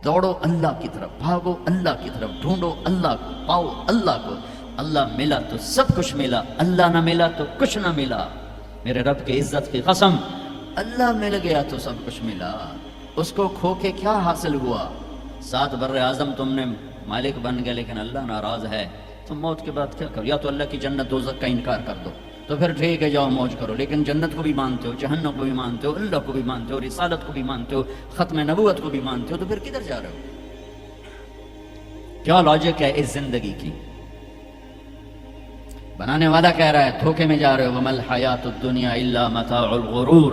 دوڑو اللہ کی طرف، بھاگو اللہ کی طرف، ڈھونڈو اللہ کو، پاؤ اللہ کو۔ اللہ ملا تو سب کچھ ملا، اللہ نہ ملا تو کچھ نہ ملا۔ میرے رب کی عزت کی قسم، اللہ مل گیا تو سب کچھ ملا۔ اس کو کھو کے کیا حاصل ہوا؟ 7 بر اعظم تم نے مالک بن گئے، لیکن اللہ ناراض ہے۔ تم موت کے بعد کیا کرو؟ یا تو اللہ کی جنت دوزخ کا انکار کر دو، تو پھر ٹھیک ہے جاؤ موج کرو، لیکن جنت کو بھی مانتے ہو، جہنم کو بھی مانتے ہو، اللہ کو بھی مانتے ہو، رسالت کو بھی مانتے ہو، ختم نبوت کو بھی مانتے ہو، تو پھر کدھر جا رہے ہو؟ کیا لاجک ہے اس زندگی کی؟ بنانے والا کہہ رہا ہے دھوکے میں جا رہے ہو، وَمَا الْحَيَاةُ الدُّنْيَا إِلَّا مَتَاعُ الْغُرُورِ۔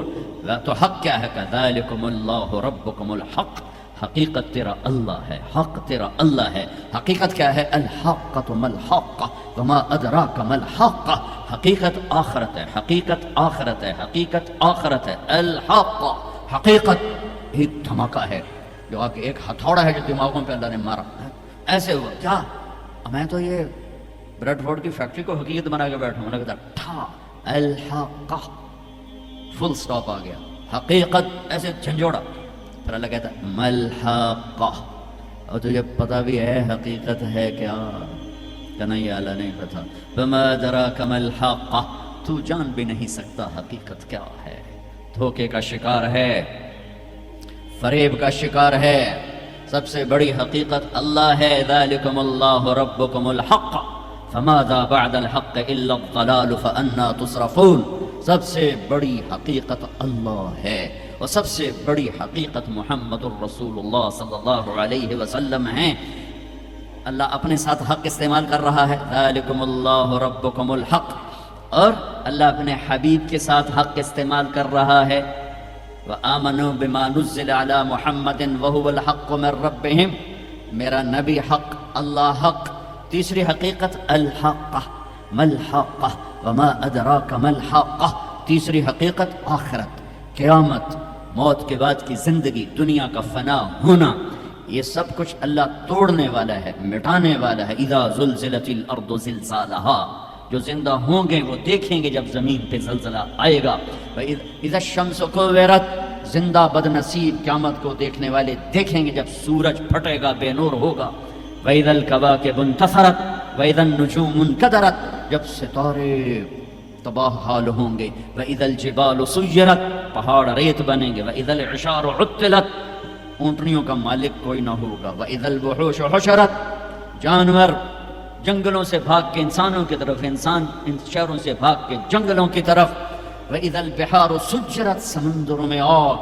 تو حق کیا ہے؟ كَذَلِكُمُ اللَّهُ رَبُّكُمُ الْحَقُّ۔ حقیقت تیرا اللہ ہے، حق تیرا اللہ ہے۔ حقیقت کیا ہے؟ الحقۃ ما الحق وما ادراک ما الحق۔ حقیقت آخرت ہے، حقیقت آخرت ہے، حقیقت آخرت ہے۔ الحق حقیقت ایک دھماکہ ہے جو آپ کے ایک ہتھوڑا ہے جو دماغوں پہ اللہ نے مارا۔ ایسے ہوا کیا؟ میں تو یہ بریڈ فورڈ کی فیکٹری کو حقیقت بنا کے بیٹھا ہوں، لگتا ٹھا الحق، فل سٹاپ آ گیا۔ حقیقت ایسے جھنجھوڑا، پھر اللہ کہتا ہے ملحقہ، اور تجھے پتہ بھی ہے حقیقت ہے کیا؟ کہ نہیں اللہ نہیں پتہ۔ وما ادراک ما الحقہ، تو جان بھی نہیں سکتا حقیقت کیا ہے۔ دھوکے کا شکار ہے، فریب کا شکار ہے۔ سب سے بڑی حقیقت اللہ ہے۔ ذالکم اللہ ربکم الحق فماذا بعد الحق الا الضلال فانا تصرفون۔ سب سے بڑی حقیقت اللہ ہے، اور سب سے بڑی حقیقت محمد الرسول اللہ صلی اللہ علیہ وسلم ہے۔ اللہ اپنے ساتھ حق استعمال کر رہا ہے، ذالکم اللہ ربکم الحق، اور اللہ اپنے حبیب کے ساتھ حق استعمال کر رہا ہے، وآمنوا بما نزل علی محمد وہو الحق من ربہم، میرا نبی حق، اللہ حق۔ تیسری حقیقت الحق، ما الحق وما ادراک ما الحق۔ تیسری حقیقت آخرت، قیامت، موت کے بعد کی زندگی، دنیا کا فنا ہونا، یہ سب کچھ اللہ توڑنے والا ہے، مٹانے والا ہے۔ اذا زلزلت الارض زلزالہا، جو زندہ ہوں گے وہ دیکھیں گے جب زمین پہ زلزلہ آئے گا۔ اذا الشمس کورت، زندہ بد نصیب قیامت کو دیکھنے والے دیکھیں گے جب سورج پھٹے گا، بے نور ہوگا۔ وَإِذَا الْكَوَاكِبُ انتَثَرَتْ وَإِذَا النُّجُومُ انْكَدَرَتْ، جب ستارے تباہ حال ہوں گے۔ وَإِذَا الْجِبَالُ سُيِّرَتْ، پہاڑ ریت بنیں گے۔ وَإِذَا الْعِشَارُ عُطِّلَتْ، اونٹنیوں کا مالک کوئی نہ ہوگا۔ وَإِذَا الْوُحُوشُ حُشِرَتْ، جانور جنگلوں سے بھاگ کے انسانوں کی طرف، انسان ان شہروں سے بھاگ کے جنگلوں کی طرف۔ وَإِذَا الْبِحَارُ سُجِّرَتْ، سمندروں میں آگ۔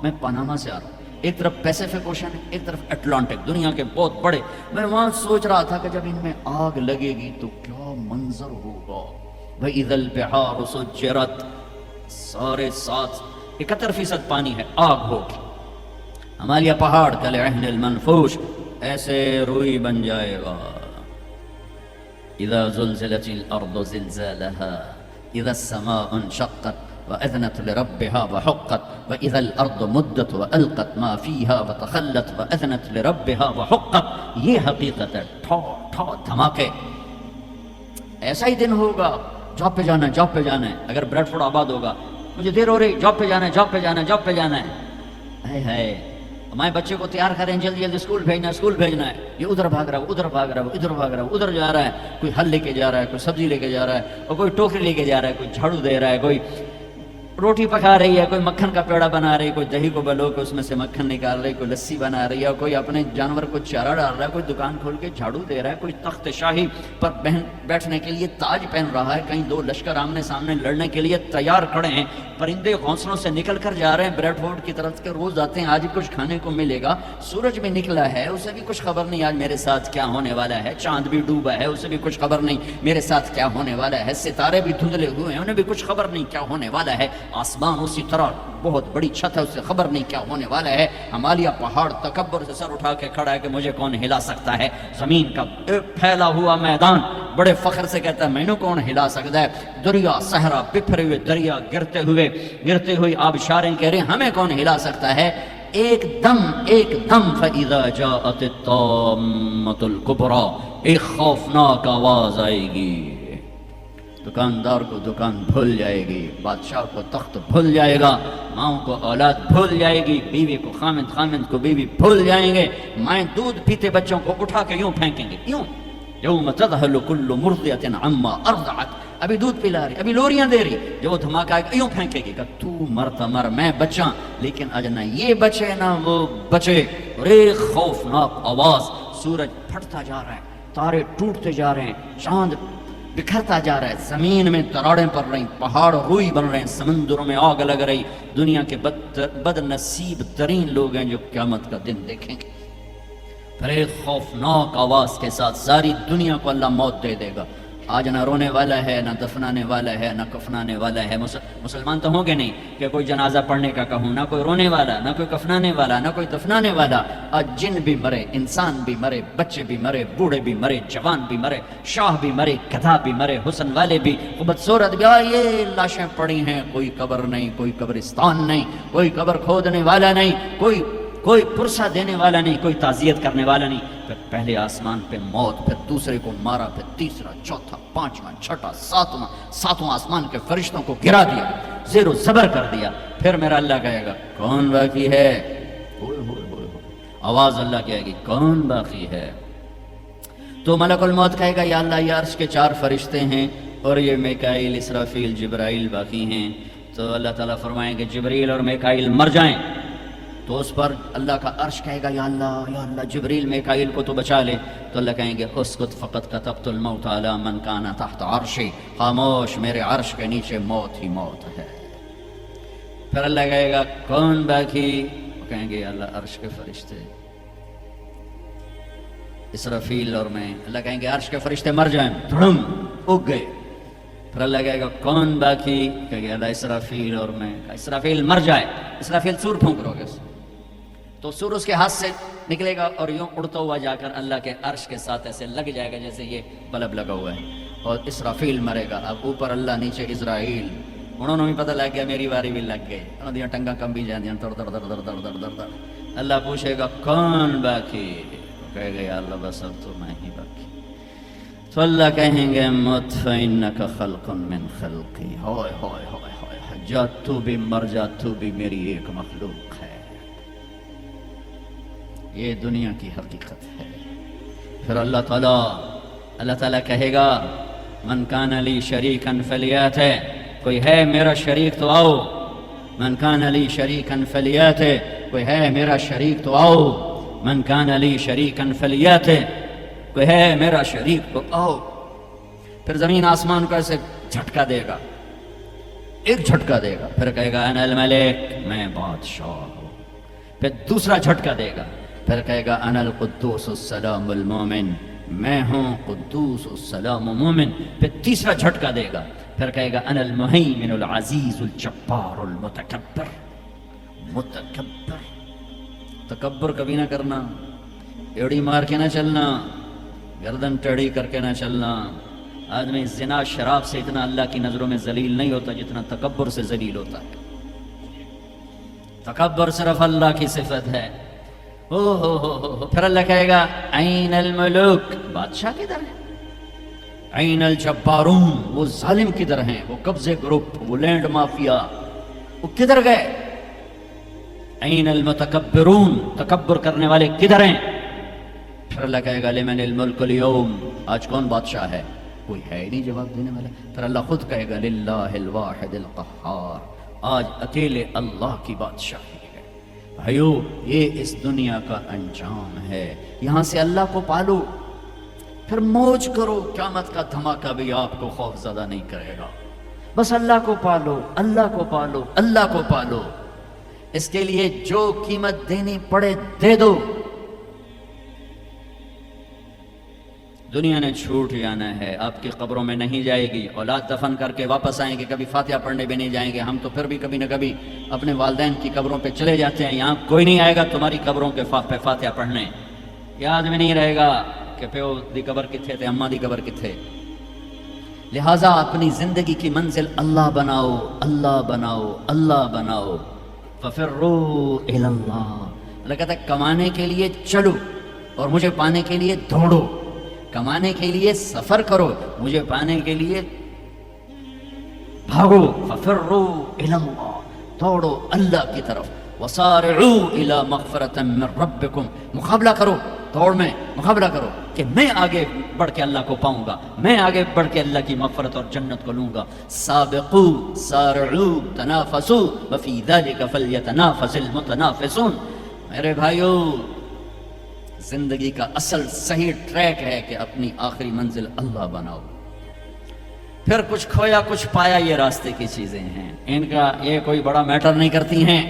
میں پاناما سے آ رہا ہوں، ایک طرف پیسیفک اوشن ہے، ایک طرف اٹلانٹک، دنیا کے بہت بڑے۔ میں وہاں سوچ رہا تھا کہ جب ان میں آگ لگے گی تو کیا منظر ہوگا۔ وَإِذَا الْبِحَارُ سُجِّرَتْ، سارے 71% پانی ہے، آگ ہوگی۔ ہمالیہ پہاڑ کالعہن المنفوش، ایسے روئی بن جائے گا۔ اذا زلزلت الارض زلزالها اذا السماء انشقت واذنت لربها وحقت واذا الارض مدت والقت ما فيها وتخلت واذنت لربها وحقت۔ یہ حقیقت ہے، ٹھو ٹھو دھماکے۔ ایسا ہی دن ہوگا، جاب پہ جانا ہے، جاب پہ جانا ہے۔ اگر بریڈ فورڈ آباد ہوگا، مجھے دیر ہو رہی، جاب پہ جانا ہے، جاب پہ جانا ہے، جاب پہ جانا ہے۔ ہے ہمارے بچے کو تیار کریں، جلدی جلدی اسکول بھیجنا ہے، اسکول بھیجنا ہے۔ یہ ادھر بھاگ رہا ہے، ادھر بھاگ رہا ہے، ادھر بھاگ رہا ہے، ادھر جا رہا ہے۔ کوئی پھل لے کے جا رہا ہے، کوئی سبزی لے کے جا رہا ہے، اور کوئی ٹوکری لے کے جا رہا ہے، کوئی جھاڑو دے رہا ہے، کوئی روٹی پکا رہی ہے، کوئی مکھن کا پیڑا بنا رہی ہے، کوئی دہی کو بلو کے اس میں سے مکھن نکال رہی ہے، کوئی لسی بنا رہی ہے، کوئی اپنے جانور کو چارہ ڈال رہا ہے، کوئی دکان کھول کے جھاڑو دے رہا ہے، کوئی تخت شاہی پر بیٹھنے کے لیے تاج پہن رہا ہے، کہیں 2 لشکر آمنے سامنے لڑنے کے لیے تیار کھڑے ہیں، پرندے گھونسلوں سے نکل کر جا رہے ہیں بریڈ فورڈ کی طرف کے، روز آتے ہیں، آج کچھ کھانے کو ملے گا۔ سورج بھی نکلا ہے، اسے بھی کچھ خبر نہیں آج میرے ساتھ کیا ہونے والا ہے۔ چاند بھی ڈوبا ہے، اسے بھی کچھ خبر نہیں میرے ساتھ کیا ہونے والا ہے۔ ستارے بھی دھندلے ہوئے ہیں، انہیں بھی کچھ خبر نہیں کیا ہونے والا ہے۔ آسمان اسی طرح بہت بڑی چھت ہے، اسے خبر نہیں کیا ہونے والا ہے۔ ہمالیہ پہاڑ تکبر سے سر اٹھا کے کھڑا ہے کہ مجھے کون ہلا سکتا ہے۔ زمین کا پھیلا ہوا میدان بڑے فخر سے کہتا ہے مینوں کون ہلا سکتا ہے۔ دریا صحرا، بکھرے ہوئے دریا، گرتے ہوئے آبشاریں کہہ رہے ہیں ہمیں کون ہلا سکتا ہے۔ ایک دم فَإِذَا جَاءَتِ الطَّامَّةُ الْكُبْرَى، ایک خوفناک آواز آئے گی۔ دکاندار کو دکان بھول جائے گی، بادشاہ کو تخت بھول جائے گا، ماؤں کو اولاد بھول جائے گی، بیوی کو خامد، خامد کو بیوی بھول جائیں گے، مائیں دودھ پیتے بچوں کو اٹھا کے یوں پھینکیں گے، یوں یوم تذہل کل مرضعۃ عما ارضعت، ابھی دودھ پلا رہی، ابھی لوریاں دے رہی، جو وہ دھماکہ آئے گا یوں پھینکے گی کہ تو مرتا مر، میں بچاں، لیکن آج نہ یہ بچے نہ وہ بچے، اور ایک خوفناک آواز، سورج پھٹتا جا رہا ہے، تارے ٹوٹتے جا رہے ہیں، چاند بکھرتا جا رہا ہے، زمین میں تراڑیں پڑ رہی، پہاڑ روئی بن رہے ہیں، سمندروں میں آگ لگ رہی، دنیا کے بد نصیب ترین لوگ ہیں جو قیامت کا دن دیکھیں گے۔ پھر ایک خوفناک آواز کے ساتھ ساری دنیا کو اللہ موت دے دے گا۔ آج نہ رونے والا ہے، نہ دفنانے والا ہے، نہ کفنانے والا ہے۔ مسلمان تو ہوں گے نہیں کہ کوئی جنازہ پڑھنے کا کہوں، نہ کوئی رونے والا، نہ کوئی کفنانے والا، نہ کوئی دفنانے والا۔ آج جن بھی مرے، انسان بھی مرے، بچے بھی مرے، بوڑھے بھی مرے، جوان بھی مرے، شاہ بھی مرے، گدھا بھی مرے، حسن والے بھی، خوبصورت بھی، یہ لاشیں پڑی ہیں، کوئی قبر نہیں، کوئی قبرستان نہیں، کوئی قبر کھودنے والا نہیں، کوئی پرسہ دینے والا نہیں، کوئی تعزیت کرنے والا نہیں۔ پھر پہلے آسمان پہ موت، پھر دوسرے کو مارا، پھر تیسرا، چوتھا، پانچواں، چھٹا، ساتواں آسمان کے فرشتوں کو گرا دیا، زیر و زبر کر دیا۔ پھر میرا اللہ کہے گا کون باقی ہے؟ آواز اللہ کہے گی کون باقی ہے؟ تو ملک الموت کہے گا یا اللہ یہ عرش کے 4 فرشتے ہیں اور یہ میکائیل، اسرافیل، جبرائیل باقی ہیں۔ تو اللہ تعالیٰ فرمائیں گے جبریل اور میکائیل مر جائیں، تو اس پر اللہ کا عرش کہے گا یا اللہ جبریل میکائیل کو تو بچا لے۔ تو اللہ کہیں گے اسکت فقط کتبت الموت علی من کان تحت عرشی، خاموش، میرے عرش کے نیچے موت ہی موت ہے۔ پھر اللہ کہے گا کون باقی؟ وہ کہیں گے یا اللہ عرش کے فرشتے، اسرافیل اور میں۔ اللہ کہیں گے عرش کے فرشتے مر جائیں، دھڑم اگ گئے۔ پھر اللہ کہے گا کون باقی؟ کہے گا اللہ اسرافیل اور میں۔ اسرافیل مر جائے، اسرافیل سور پھونک رو گے، تو سور اس کے ہاتھ سے نکلے گا اور یوں اڑتا ہوا جا کر اللہ کے عرش کے ساتھ ایسے لگ جائے گا جیسے یہ بلب لگا ہوا ہے، اور اسرافیل مرے گا۔ اب اوپر اللہ، نیچے اسرائیل، انہوں نے بھی پتہ لگ گیا میری باری بھی لگ گئی، انہوں نے ٹنگا کم بھی جان دیا، در در در در در در در در۔ اللہ پوچھے گا کون باقی؟ کہے گا یا اللہ بس اب تو میں ہی باقی۔ تو اللہ کہیں گے مت فإنک خلق من خلقی، ہائے ہائے ہائے ہائے، جا تو بھی مر جا، تو بھی میری ایک مخلوق ہے۔ یہ دنیا کی حقیقت ہے۔ پھر اللہ تعالیٰ کہے گا من کان لی شریکا فلیات، کوئی ہے میرا شریک تو آؤ، من کان لی شریکا فلیات، کوئی ہے میرا شریک تو آؤ، من کان لی شریکا فلیات، کوئی ہے میرا شریک تو آؤ۔ پھر زمین آسمان کو ایسے جھٹکا دے گا، ایک جھٹکا دے گا، پھر کہے گا انا الملک، میں بادشاہ ہوں۔ پھر دوسرا جھٹکا دے گا، پھر کہے گا انا القدوس السلام المومن، میں ہوں قدوس السلام مومن۔ پھر تیسرا جھٹکا دے گا، پھر کہے گا انا المہیمن العزیز الجبار المتکبر۔ متکبر، تکبر کبھی نہ کرنا، ایڑی مار کے نہ چلنا، گردن ٹیڑھی کر کے نہ چلنا۔ آدمی زنا شراب سے اتنا اللہ کی نظروں میں ذلیل نہیں ہوتا جتنا تکبر سے ذلیل ہوتا ہے۔ تکبر صرف اللہ کی صفت ہے۔ پھر اللہ کہے گا این الملوک، بادشاہ کدھر ہے؟ این الجبارون، وہ ظالم کدھر ہیں؟ وہ قبضے گروپ، وہ لینڈ مافیا، وہ کدھر گئے؟ این المتکبرون، تکبر کرنے والے کدھر ہیں؟ پھر اللہ کہے گا لمن الملک اليوم، آج کون بادشاہ ہے؟ کوئی ہے ہی نہیں جواب دینے والا۔ پھر اللہ خود کہے گا للہ الواحد القہار، آج اکیلے اللہ کی بادشاہی ہے۔ بھائیو، یہ اس دنیا کا انجام ہے۔ یہاں سے اللہ کو پالو، پھر موج کرو، قیامت کا دھماکہ بھی آپ کو خوف زدہ نہیں کرے گا۔ بس اللہ کو پالو، اللہ کو پالو، اللہ کو پالو۔ اس کے لیے جو قیمت دینی پڑے دے دو۔ دنیا نے چھوٹ جانا ہے، آپ کی قبروں میں نہیں جائے گی، اولاد دفن کر کے واپس آئیں گے، کبھی فاتحہ پڑھنے بھی نہیں جائیں گے۔ ہم تو پھر بھی کبھی نہ کبھی اپنے والدین کی قبروں پہ چلے جاتے ہیں، یہاں کوئی نہیں آئے گا تمہاری قبروں کے پہ فاتحہ پڑھنے، یاد میں نہیں رہے گا کہ پیو دی قبر کتھے تے، اماں دی قبر کتھے۔ لہٰذا اپنی زندگی کی منزل اللہ بناؤ، اللہ بناؤ، اللہ بناؤ۔ ففروا الی اللہ، اللہ کہتا ہے کمانے کے لیے چلو اور مجھے پانے کے لیے دوڑو، کمانے کے لیے سفر کرو، مجھے پانے کے لیے بھاگو ففروا الی اللہ، دوڑو اللہ کی طرف، وسارعوا الی مغفرۃ من ربکم، مقابلہ کرو، دوڑ میں مقابلہ کرو کہ میں آگے بڑھ کے اللہ کو پاؤں گا، میں آگے بڑھ کے اللہ کی مغفرت اور جنت کو لوں گا۔ سابقوا سارعوا تنافسوا وفی ذلک فلیتنافس المتنافسون۔ میرے بھائیو، زندگی کا اصل صحیح ٹریک ہے کہ اپنی آخری منزل اللہ بناؤ، پھر کچھ کھویا کچھ پایا، یہ راستے کی چیزیں ہیں، ان کا یہ کوئی بڑا میٹر نہیں کرتی ہیں۔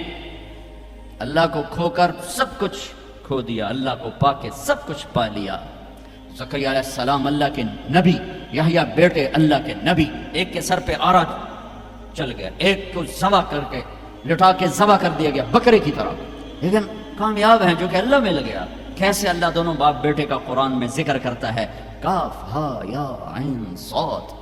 اللہ کو کھو کر سب کچھ کھو دیا، اللہ کو پا کے سب کچھ پا لیا۔ زکریا علیہ السلام اللہ کے نبی، یحییٰ بیٹے اللہ کے نبی، ایک کے سر پہ آرا چل گیا، ایک کو ذبح کر کے لٹا کے ذبح کر دیا گیا بکرے کی طرح، لیکن کامیاب ہیں جو کہ اللہ مل گیا۔ کیسے اللہ دونوں باپ بیٹے کا قرآن میں ذکر کرتا ہے، کاف ہا یا عین صاد،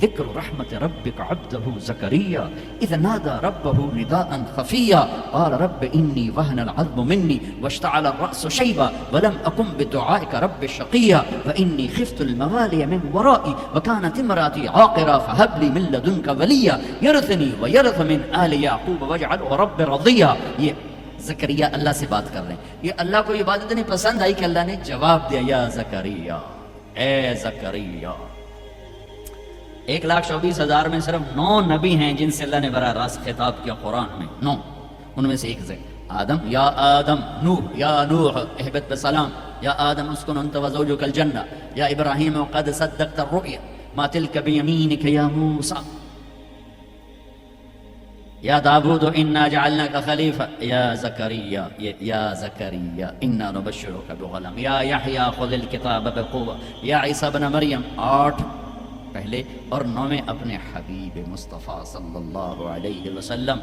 ذکر رحمت ربک عبدہ زکریا اذ نادى ربہ نداء خفیا قال رب انی وہن العظم منی واشتعل الرأس شیبا ولم اکن بدعائک رب شقیا وانی خفت الموالی من ورائی وکانت امراتی عاقرا فہب لی من لدنک ولیا یرثنی ویرث من آل یعقوب واجعلہ رب رضیا۔ یہ زکریا اللہ سے بات کر رہے ہیں، یہ اللہ کو یہ بات اتنی پسند آئی کہ اللہ نے جواب دیا، یا زکریا، اے زکریا۔ 1,24,000 میں صرف 9 نبی ہیں جن سے اللہ نے براہ راست خطاب کیا قرآن میں، 9، ان میں سے ایک آدم، یا آدم، نوح، یا نوح اہبت بسلام، یا آدم اسکن انت وزوجک الجنہ، یا ابراہیم قد صدقت الرؤیا ما تلک بیمینک یا موسیٰ، یا داود انا جعلناک خلیفہ، یا زکریا، یا زکریا انا نبشرک بغلام، یا یحییٰ خذ الکتاب بقوہ، یا عیسیٰ ابن مریم، 8 پہلے، اور 9ویں اپنے حبیب مصطفیٰ صلی اللہ علیہ وسلم،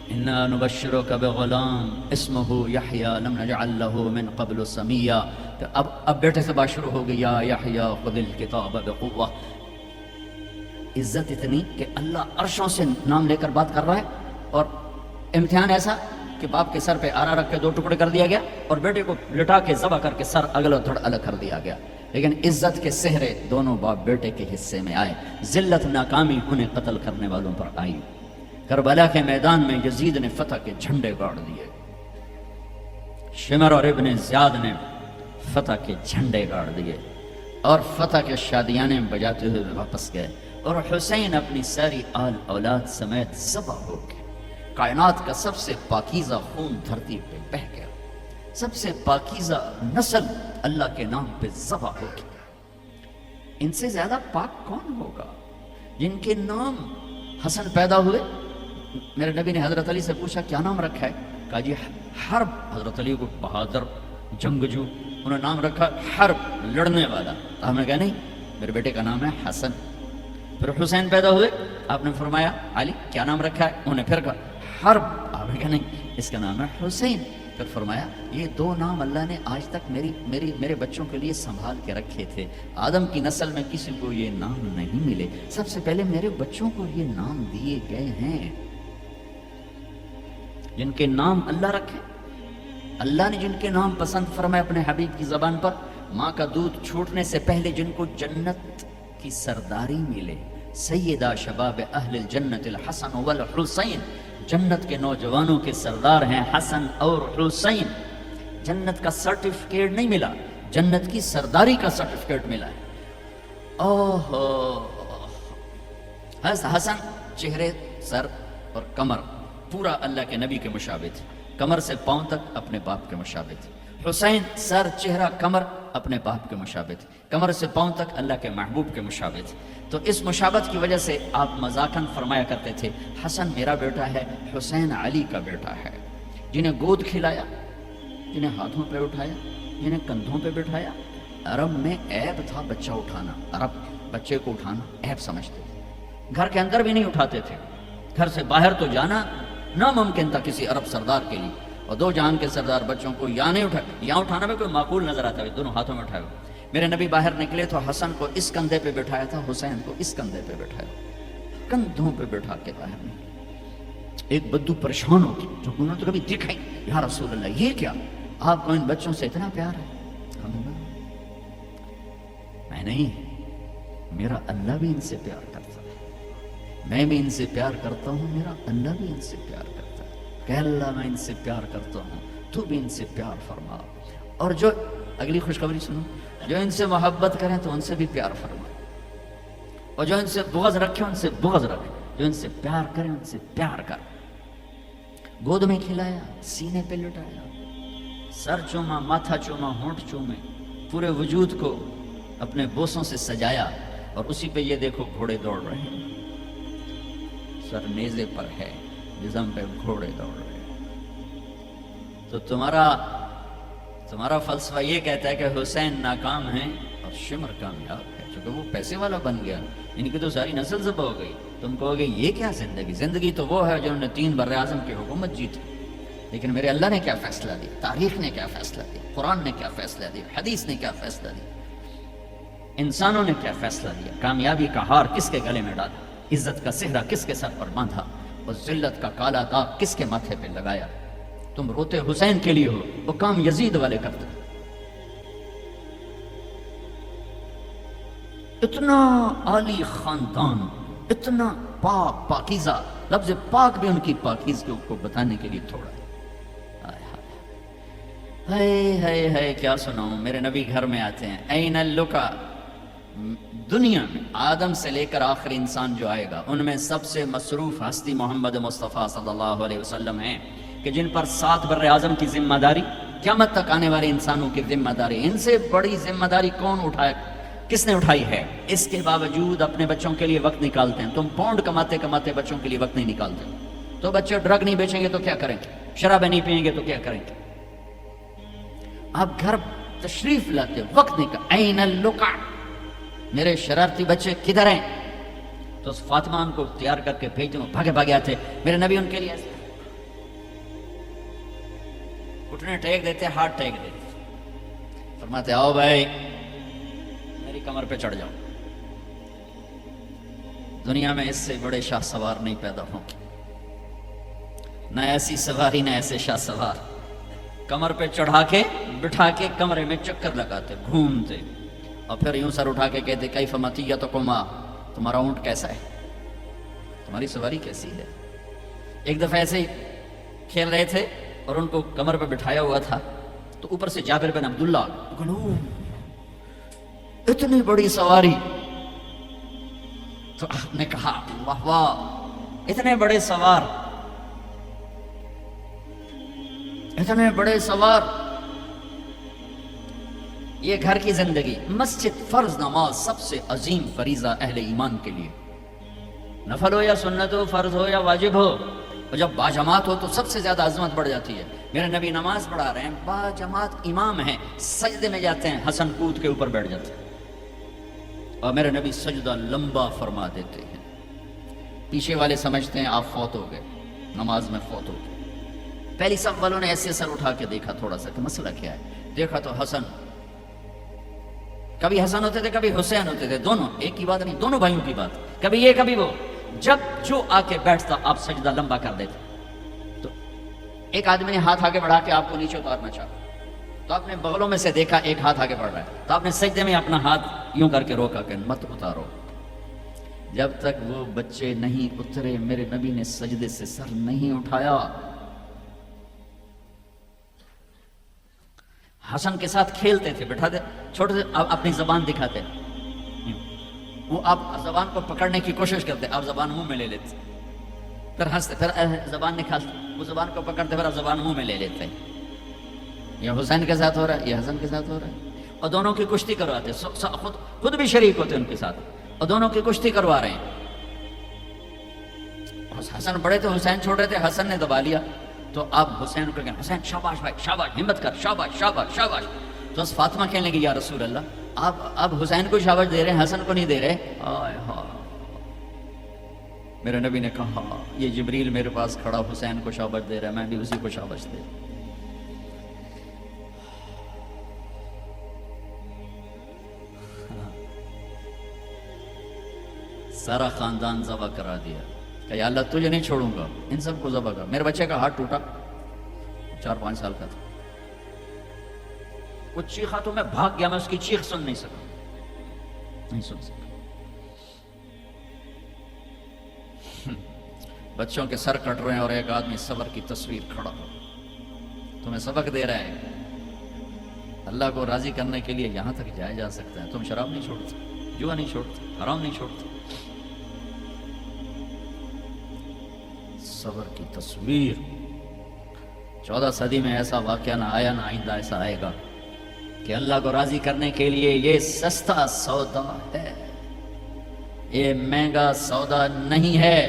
انا نبشرک بغلام اسمہ یحییٰ لم نجعل لہ من قبل سمیہ۔ اب بیٹے سے بات شروع ہو گئی، یا یحییٰ خذ الکتاب بقوہ۔ عزت اتنی کہ اللہ عرشوں سے نام لے کر بات کر رہا ہے، اور امتحان ایسا کہ باپ کے سر پہ آرا رکھ کے 2 ٹکڑے کر دیا گیا اور بیٹے کو لٹا کے ذبح کر کے سر اگل تھوڑا الگ کر دیا گیا، لیکن عزت کے صحرے دونوں باپ بیٹے کے حصے میں آئے، ذلت ناکامی انہیں قتل کرنے والوں پر آئی۔ کربلا کے میدان میں یزید نے فتح کے جھنڈے گاڑ دیے، شمر اور ابن زیاد نے فتح کے جھنڈے گاڑ دیے، اور فتح کے شادیانے بجاتے ہوئے واپس گئے، اور حسین اپنی ساری آل اولاد سمیت ذبح ہو گئے۔ کائنات کا سب سے پاکیزہ خون دھرتی پہ بہہ گیا، سب سے پاکیزہ نسل اللہ کے نام پہ ذبح ہو گئی۔ ان سے زیادہ پاک کون ہوگا؟ جن کے نام حسن پیدا ہوئے، میرے نبی نے حضرت علی سے پوچھا کیا نام رکھا ہے؟ کہا جی حرب، حضرت علی کو بہادر جنگجو، انہوں نے نام رکھا حرب، لڑنے والا۔ آپ نے کہا نہیں، میرے بیٹے کا نام ہے حسن۔ پھر حسین پیدا ہوئے، آپ نے فرمایا علی کیا نام رکھا ہے؟ انہوں نے پھر کہا حرب، آپ نے کہا نہیں اس کا نام ہے حسین۔ پھر فرمایا یہ 2 نام اللہ نے آج تک میرے بچوں کے لیے سنبھال کے رکھے تھے، آدم کی نسل میں کسی کو یہ نام نہیں ملے، سب سے پہلے میرے بچوں کو یہ نام دیے گئے ہیں۔ جن کے نام اللہ رکھے، اللہ نے جن کے نام پسند فرمائے اپنے حبیب کی زبان پر، ماں کا دودھ چھوٹنے سے پہلے جن کو جنت کی سرداری ملے، سیدہ شباب اہل الجنت الحسن والحسین، جنت کے نوجوانوں کے سردار ہیں حسن اور حسین۔ جنت کا سرٹیفکیٹ نہیں ملا، جنت کی سرداری کا سرٹیفکیٹ ملا ہے۔ حسن چہرے، سر اور کمر پورا اللہ کے نبی کے مشابہ تھے، کمر سے پاؤں تک اپنے باپ کے مشابہ تھے۔ حسین سر، چہرہ، کمر اپنے باپ کے مشابہ تھے، کمر سے پاؤں تک اللہ کے محبوب کے مشابہ تھے۔ تو اس مشابہت کی وجہ سے آپ مذاقاً فرمایا کرتے تھے حسن میرا بیٹا ہے، حسین علی کا بیٹا ہے۔ جنہیں گود کھلایا، جنہیں ہاتھوں پہ اٹھایا، جنہیں کندھوں پہ بٹھایا۔ عرب میں عیب تھا بچہ اٹھانا، عرب بچے کو اٹھانا عیب سمجھتے تھے، گھر کے اندر بھی نہیں اٹھاتے تھے، گھر سے باہر تو جانا ناممکن تھا کسی عرب سردار کے لیے، اور 2 جہان کے سردار بچوں کو یا نہیں اٹھا، یا اٹھانا میں کوئی معقول نظر آتا ہے، دونوں ہاتھوں میں اٹھائے۔ میرے نبی باہر نکلے تو حسن کو اس کندھے پہ بٹھایا تھا، حسین کو اس کندھے پہ بٹھایا، کندھوں پہ بٹھا کے باہر نکلے۔ ایک بدو پریشان ہو گئی، جو انہوں نے تو کبھی دیکھا ہی، یا رسول اللہ یہ کیا، آپ کو ان بچوں سے اتنا پیار ہے؟ میں نہیں، میرا اللہ بھی ان سے پیار کرتا ہے۔ میں بھی ان سے پیار کرتا ہوں، میرا اللہ بھی ان سے پیار کرتا ہے کہ اللہ میں ان سے پیار کرتا ہوں، تو بھی ان سے پیار فرما۔ اور جو اگلی خوشخبری سنو، جو ان سے محبت کریں تو ان سے بھی پیار فرما، اور جو ان سے بغض رکھے ان سے بغض رکھے، جو ان سے پیار کرے ان سے پیار کر۔ گود میں کھلایا، سینے پہ لٹایا، سر چوما، ماتھا چوما، ہونٹ چومے، پورے وجود کو اپنے بوسوں سے سجایا، اور اسی پہ یہ دیکھو گھوڑے دوڑ رہے ہیں، سر نیزے پر ہے، جسم پہ گھوڑے دوڑ رہے ہیں۔ تو تمہارا فلسفہ یہ کہتا ہے کہ حسین ناکام ہیں اور شمر کامیاب ہے، چونکہ وہ پیسے والا بن گیا، ان کی تو ساری نسل ذبح ہو گئی۔ تم کہو گے یہ کیا زندگی؟ زندگی تو وہ ہے جنہوں نے 3 بر اعظم کی حکومت جیتی، لیکن میرے اللہ نے کیا فیصلہ دیا، تاریخ نے کیا فیصلہ دیا، قرآن نے کیا فیصلہ دیا، حدیث نے کیا فیصلہ دیا، انسانوں نے کیا فیصلہ دیا، کامیابی کا ہار کس کے گلے میں ڈالا، عزت کا صحرا کس کے سر پر باندھا، اور ذلت کا کالا داغ کس کے ماتھے پہ لگایا۔ تم روتے حسین کے لیے ہو، وہ کام یزید والے کرتے۔ اتنا عالی خاندان، اتنا پاک پاکیزہ، لفظ پاک بھی ان کی پاکیزگی کو بتانے کے لیے تھوڑا ہے۔ کیا سناؤں، میرے نبی گھر میں آتے ہیں، این اللقا، دنیا میں آدم سے لے کر آخری انسان جو آئے گا ان میں سب سے مصروف ہستی محمد مصطفیٰ صلی اللہ علیہ وسلم ہیں، کہ جن پر 7 بر اعظم کی ذمہ داری، قیامت تک آنے والے انسانوں کی ذمہ داری، ان سے بڑی ذمہ داری کون اٹھائے، کس نے اٹھائی ہے؟ اس کے باوجود اپنے بچوں کے لیے وقت نکالتے ہیں۔ تم پاؤنڈ کماتے کماتے بچوں کے لیے وقت نہیں نکالتے، تو بچے ڈرگ نہیں بیچیں گے تو کیا کریں گے، شرابیں نہیں پئیں گے تو کیا کریں گے؟ آپ گھر تشریف لاتے، وقت نکال، این اللقا، میرے شرارتی بچے کدھر ہیں؟ تو فاطمہ ان کو تیار کر کے بھیجتے ہیں، بھاگے بھاگے آتے، میرے نبی ان کے لیے ایسے گھٹنے ٹیک دیتے، ہاتھ ٹیک دیتے، فرماتے آؤ بھائی میری کمر پہ چڑھ جاؤ، دنیا میں اس سے بڑے شاہ سوار نہیں پیدا ہوں گے، نہ ایسی سواری نہ ایسے شاہ سوار، کمر پہ چڑھا کے بٹھا کے کمرے میں چکر لگاتے، گھومتے، اور پھر یوں سر اٹھا کے کہتے کیف مطیتکما، تمہارا اونٹ کیسا ہے، تمہاری سواری کیسی ہے۔ ایک دفعہ ایسے ہی کھیل رہے تھے اور ان کو کمر پہ بٹھایا ہوا تھا، تو اوپر سے جابر بن عبداللہ، اتنی بڑی سواری، تو آپ نے کہا واہ واہ، اتنے بڑے سوار، اتنے بڑے سوار، یہ گھر کی زندگی، مسجد، فرض نماز سب سے عظیم فریضہ اہل ایمان کے لیے، نفل ہو یا سنت ہو، فرض ہو یا واجب ہو، اور جب باجماعت ہو تو سب سے زیادہ عظمت بڑھ جاتی ہے۔ میرے نبی نماز پڑھا رہے ہیں، باجماعت امام ہیں، سجدے میں جاتے ہیں، حسن کود کے اوپر بیٹھ جاتے ہیں، اور میرے نبی سجدہ لمبا فرما دیتے ہیں۔ پیچھے والے سمجھتے ہیں آپ فوت ہو گئے، نماز میں فوت ہو گئے۔ پہلی صف والوں نے ایسے سر اٹھا کے دیکھا تھوڑا سا کہ مسئلہ کیا ہے، دیکھا تو حسن، کبھی حسن ہوتے تھے کبھی حسین ہوتے تھے، دونوں ایک کی بات نہیں، دونوں بھائیوں کی بات، کبھی یہ کبھی وہ، جب جو آ کے بیٹھتا آپ سجدہ لمبا کر دیتے۔ تو ایک آدمی نے ہاتھ آگے بڑھا کے آپ کو نیچے اتارنا چاہا، تو آپ نے بغلوں میں سے دیکھا ایک ہاتھ آگے بڑھ رہا ہے، تو آپ نے سجدے میں اپنا ہاتھ یوں کر کے روکا کہ مت اتارو، جب تک وہ بچے نہیں اترے میرے نبی نے سجدے سے سر نہیں اٹھایا۔ حسن کے ساتھ کھیلتے تھے، بٹھاتے چھوٹے سے، اپنی زبان دکھاتے، وہ آپ زبان کو پکڑنے کی کوشش کرتے، آپ زبان منہ میں لے لیتے، پھر ہنستے، پھر زبان نکالتے، وہ زبان کو پکڑتے، پھر آپ زبان منہ میں لے لیتے۔ یہ حسین کے ساتھ ہو رہا ہے، یہ حسن کے ساتھ ہو رہا ہے، اور دونوں کی کشتی کرواتے، خود بھی شریک ہوتے ان کے ساتھ، اور دونوں کی کشتی کروا رہے ہیں۔ حسن بڑے تھے، حسین چھوٹے تھے، حسن نے دبا لیا، تو آپ حسین کو کہیں حسین شاباش بھائی، شاباش، ہمت کر، شاباش شاباش شاباش۔ تو بس فاطمہ کہنے لگی یا رسول اللہ، آپ حسین کو شاباش دے رہے ہیں، حسن کو نہیں دے رہے۔ آئے ہاں، میرے نبی نے کہا یہ جبریل میرے پاس کھڑا حسین کو شاباش دے رہا ہے، میں بھی اسی کو شاباش دے۔ سارا خاندان ذبح کرا دیا کہ یا اللہ تجھے نہیں چھوڑوں گا، ان سب کو ذبح کر۔ میرے بچے کا ہاتھ ٹوٹا، 4-5 سال کا تھا، وہ چیخا تو میں بھاگ گیا، میں اس کی چیخ سن نہیں سکا، نہیں سن سکا۔ بچوں کے سر کٹ رہے ہیں اور ایک آدمی صبر کی تصویر کھڑا ہو تمہیں سبق دے رہا ہے اللہ کو راضی کرنے کے لیے یہاں تک جایا جا سکتا ہے. تم شراب نہیں چھوڑتے, جوا نہیں چھوڑتے, حرام نہیں چھوڑتے. صبر کی تصویر. 14 صدی میں ایسا واقعہ نہ آیا, نہ آئندہ ایسا آئے گا کہ اللہ کو راضی کرنے کے لیے یہ سستا سودا ہے, یہ مہنگا سودا نہیں ہے.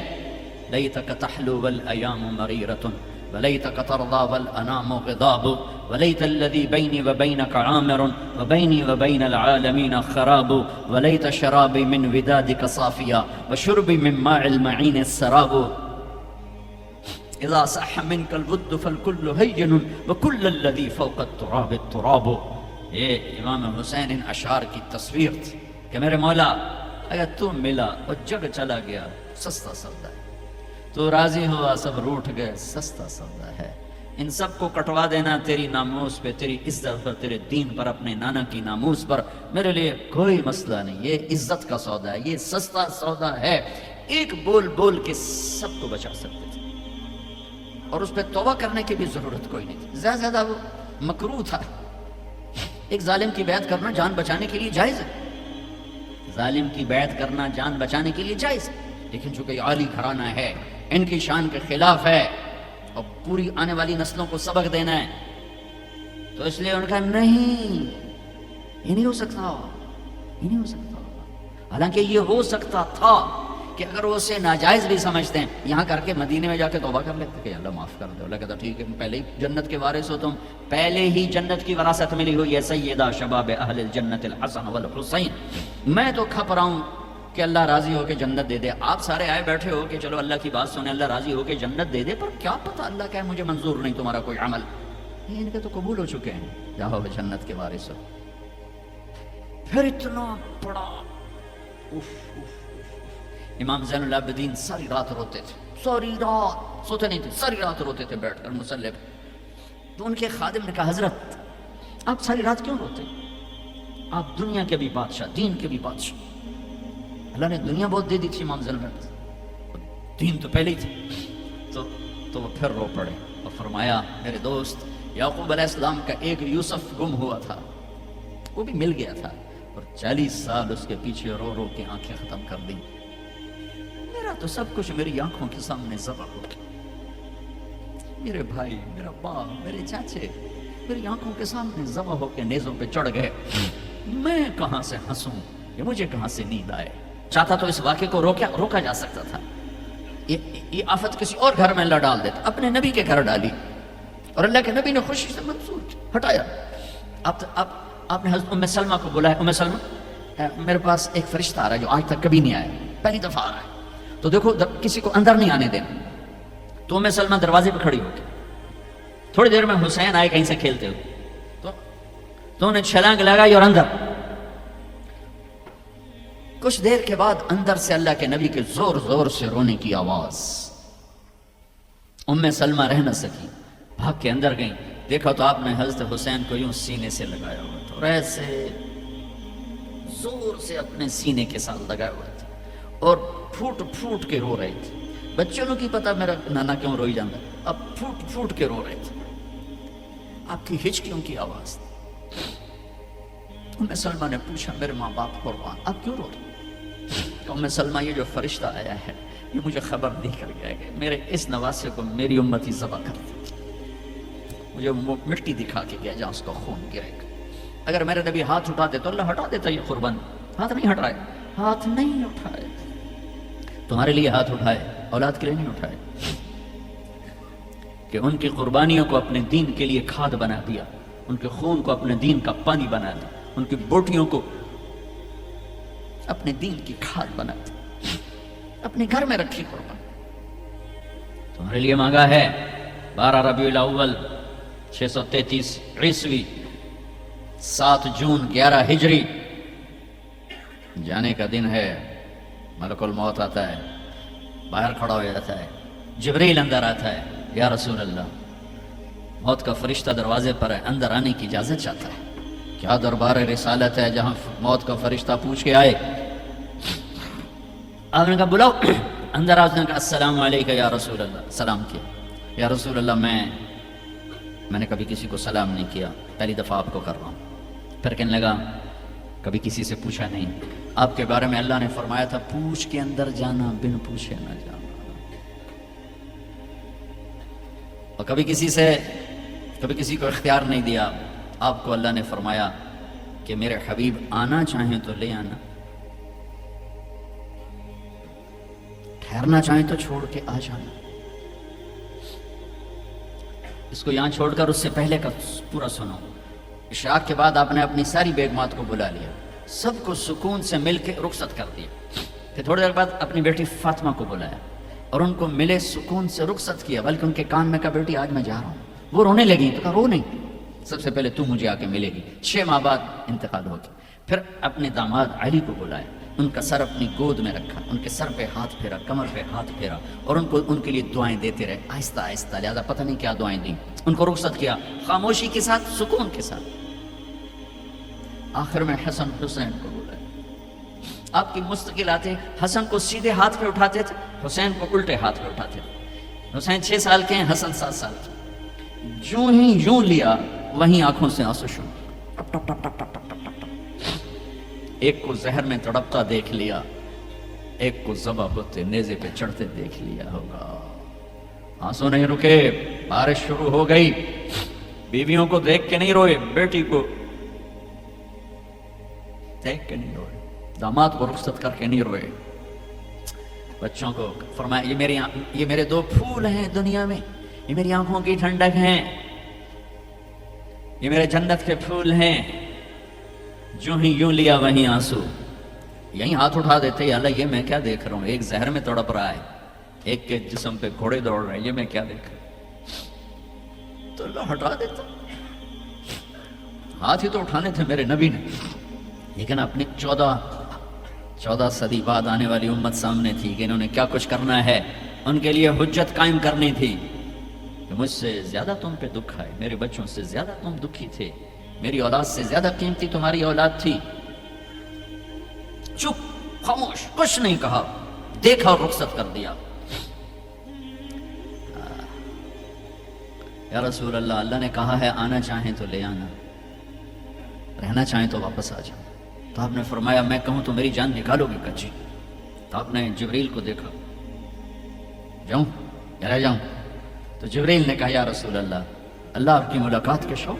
لیتک تحلو والایام مریرۃ ولیتک ترضی والانام غضاب ولیت الذی بینی وبینک عامر وبینی وبین العالمین خراب ولیت شرابی من ودادک صافیا وشربی من ماء المعین السراب اذا صح منک الود فالکل ہین وکل الذی فوق التراب التراب. یہ امام حسین ان اشعار کی تصویر تھی کہ میرے مولا اگر تو ملا اور جگ چلا گیا سستا سودا ہے, تو راضی ہوا سب روٹھ گئے سستا سودا ہے. ان سب کو کٹوا دینا تیری ناموس پہ, تیری عزت پر, تیرے دین پر, اپنے نانا کی ناموس پر میرے لیے کوئی مسئلہ نہیں. یہ عزت کا سودا ہے, یہ سستا سودا ہے. ایک بول بول کے سب کو بچا سکتے تھے اور اس پہ توبہ کرنے کی بھی ضرورت کوئی نہیں تھی. زیادہ زیادہ وہ مکروہ تھا. ایک ظالم کی بیعت کرنا جان بچانے کے لیے جائز ہے, ظالم کی بیعت کرنا جان بچانے کے لیے جائز ہے, لیکن چونکہ یہ عالی گھرانہ ہے, ان کی شان کے خلاف ہے اور پوری آنے والی نسلوں کو سبق دینا ہے, تو اس لیے ان کا نہیں, یہ نہیں ہو سکتا, یہ نہیں ہو سکتا. حالانکہ یہ ہو سکتا تھا کہ اگر وہ اسے ناجائز بھی سمجھتے ہیں یہاں کر کے مدینے میں جا کے توبہ کر لیتے کہ اللہ معاف کر دے. اللہ کہتا ٹھیک ہے, پہلے ہی جنت کے وارث ہو, تم پہلے ہی جنت کی وراثت ملی ہوئی ہے. سیدہ شباب اہل الجنت الحسن والحسین. میں تو کھپ رہا ہوں کہ اللہ راضی ہو کے جنت دے دے. آپ سارے آئے بیٹھے ہو کہ چلو اللہ کی بات سنیں, اللہ راضی ہو کے جنت دے دے, پر کیا پتہ اللہ کہے مجھے منظور نہیں تمہارا کوئی عمل. یہ ان کے تو قبول ہو چکے ہیں, جاؤ جنت کے وارث ہو. پھر اتنا بڑا امام زین العابدین ساری رات روتے تھے, ساری رات سوتے نہیں تھے, ساری رات روتے تھے بیٹھ کر مصلی پہ. تو ان کے خادم نے کہا حضرت آپ ساری رات کیوں روتے, آپ دنیا کے بھی بادشاہ, دین کے بھی بادشاہ, اللہ نے دنیا بہت دے دی تھی امام زین العابدین, دین تو پہلے ہی تھے. تو وہ پھر رو پڑے اور فرمایا میرے دوست یعقوب علیہ السلام کا ایک یوسف گم ہوا تھا, وہ بھی مل گیا تھا, اور 40 سال اس کے پیچھے رو رو کے آنکھیں ختم کر دیں. میرا تو سب کچھ میری آنکھوں کے سامنے ذبح ہو گیا. میرے بھائی, میرا باپ, میرے چاچے میری آنکھوں کے سامنے ذبح ہو کے نیزوں پہ چڑھ گئے. میں کہاں سے ہنسوں, یہ مجھے کہاں سے نیند آئے. چاہتا تو اس واقعے کو روکا جا سکتا تھا. یہ آفت کسی اور گھر میں اللہ ڈال دیتا, اپنے نبی کے گھر ڈالی, اور اللہ کے نبی نے خوشی سے منظور ہٹایا. آپ نے حضرت ام سلمہ کو بلایا, ام سلمہ میرے پاس ایک فرشتہ آ رہا ہے جو آج تک کبھی نہیں آیا, پہلی دفعہ آ رہا ہے, تو دیکھو کسی کو اندر نہیں آنے دینا. تو ام سلمہ دروازے پہ کھڑی ہو کے, تھوڑی دیر میں حسین آئے کہیں سے کھیلتے ہوئے, تو انہیں چھلانگ لگائی اور اندر. کچھ دیر کے بعد اندر سے اللہ کے نبی کے زور زور سے رونے کی آواز. ام سلمہ رہ نہ سکی, بھاگ کے اندر گئیں. دیکھا تو آپ نے حضرت حسین کو یوں سینے سے لگایا ہوا تھا, اور ایسے زور سے اپنے سینے کے ساتھ لگایا ہوا تھا, اور پھوٹ پھوٹ کے رو رہے تھے. بچوں کو کی پتا میرا نانا کیوں روئی جاتا, اب پھوٹ پھوٹ کے رو رہے تھے. آپ کی ہچکیوں کی آواز. ام سلمہ نے پوچھا میرے ماں باپ قربان آپ کیوں رو رہے؟ ام سلمہ یہ جو فرشتہ آیا ہے یہ مجھے خبر دے کر گیا کہ میرے اس نواسے کو میری امتی ذبح کر دی. مجھے مٹی دکھا کے گیا جہاں اس کا خون گرے گا. اگر میرے نبی ہاتھ اٹھا دے تو اللہ ہٹا دیتا یہ قربان. ہاتھ نہیں ہٹائے, ہاتھ نہیں اٹھائے. تمہارے لیے ہاتھ اٹھائے, اولاد کے لیے نہیں اٹھائے, کہ ان کی قربانیوں کو اپنے دین کے لیے کھاد بنا دیا, ان کے خون کو اپنے دین کا پانی بنا دیا, ان کی بوٹیوں کو اپنے دین کی کھاد بنا دی, اپنے گھر میں رکھی قربان. تمہارے لیے مانگا ہے 12 ربیع الاول 633 عیسوی 7 جون 11 ہجری جانے کا دن ہے. ملک الموت آتا ہے, باہر کھڑا ہو جاتا ہے, جبریل اندر آتا ہے, یا رسول اللہ موت کا فرشتہ دروازے پر ہے, اندر آنے کی اجازت چاہتا ہے. کیا دربار رسالت ہے جہاں موت کا فرشتہ پوچھ کے آئے. آپ نے کہا بلاؤ. اندر آج نے کہا السلام علیکم یا رسول اللہ، سلام کیا، یا رسول اللہ میں نے کبھی کسی کو سلام نہیں کیا، پہلی دفعہ آپ کو کر رہا ہوں۔ پھر کہنے لگا کبھی کسی سے پوچھا نہیں، آپ کے بارے میں اللہ نے فرمایا تھا پوچھ کے اندر جانا، بن پوچھے نہ جانا۔ اور کبھی کسی کو اختیار نہیں دیا، آپ کو اللہ نے فرمایا کہ میرے حبیب آنا چاہیں تو لے آنا، ٹھہرنا چاہیں تو چھوڑ کے آ جانا۔ اس کو یہاں چھوڑ کر اس سے پہلے کا پورا سنو۔ عشاء کے بعد آپ نے اپنی ساری بیگمات کو بلا لیا، سب کو سکون سے مل کے رخصت کر دیا۔ پھر تھوڑی دیر بعد اپنی بیٹی فاطمہ کو بلایا اور ان کو ملے، سکون سے رخصت کیا، بلکہ ان کے کان میں کہا بیٹی آج میں جا رہا ہوں۔ وہ رونے لگی تو کہا رو نہیں، سب سے پہلے تو مجھے آ کے ملے گی۔ 6 ماہ بعد انتقال ہو گیا۔ پھر اپنے داماد علی کو بلایا، ان کا سر اپنی گود میں رکھا، ان کے سر پہ ہاتھ پھیرا، کمر پہ ہاتھ پھیرا، اور ان کے لیے دعائیں دیتے رہے آہستہ آہستہ، لہذا پتہ نہیں کیا دعائیں دیں۔ ان کو رخصت کیا خاموشی کے ساتھ، سکون کے ساتھ۔ آخر میں حسن حسین کو بلایا۔ آپ کی مستقل آتے، حسن کو سیدھے ہاتھ پہ اٹھاتے تھے، حسین کو الٹے ہاتھ پہ اٹھاتے تھے۔ حسین 6 سال کے ہیں، حسن 7 سال کے۔ جو ہی یوں لیا وہیں آنکھوں سے آنسو شروع، ٹپ ٹپ ٹپ ٹپ ٹپ ٹپ ٹپ ٹپ۔ ایک کو زہر میں تڑپتا دیکھ لیا، ایک کو ذبح ہوتے نیزے پہ چڑھتے دیکھ لیا ہوگا۔ آنسو نہیں رکے، بارش شروع ہو گئی۔ بیویوں کو دیکھ کے نہیں روئے، بیٹی کو دیکھ کے نہیں روئے، داماد کو رخصت کر کے نہیں روئے۔ بچوں کو فرمایا یہ میرے 2 پھول ہیں دنیا میں، یہ میری آنکھوں کی ٹھنڈک ہیں، یہ میرے جنت کے پھول ہیں۔ جو ہی یوں لیا وہیں آنسو، یہیں ہاتھ اٹھا دیتے، یا اللہ یہ میں کیا دیکھ رہا ہوں، ایک زہر میں تڑپ رہا ہے، ایک کے جسم پہ گھوڑے دوڑ رہے ہیں، یہ میں کیا دیکھ رہا ہوں۔ تو اللہ ہٹا دیتا، ہاتھ ہی تو اٹھانے تھے میرے نبی نے، لیکن اپنی 14 صدی بعد آنے والی امت سامنے تھی کہ انہوں نے کیا کچھ کرنا ہے، ان کے لیے حجت قائم کرنی تھی کہ مجھ سے زیادہ تم پہ دکھ آئے، میرے بچوں سے زیادہ تم دکھی تھے، میری اولاد سے زیادہ قیمتی تمہاری اولاد تھی۔ چپ، خاموش، کچھ نہیں کہا، دیکھا اور رخصت کر دیا۔ یا رسول اللہ، اللہ نے کہا ہے آنا چاہیں تو لے آنا، رہنا چاہیں تو واپس آ جاؤ۔ تو آپ نے فرمایا میں کہوں تو میری جان نکالو گے کچی؟ تو آپ نے جبریل کو دیکھا، جاؤں یا رہ جاؤں؟ تو جبریل نے کہا یا رسول اللہ، اللہ آپ کی ملاقات کے شوق۔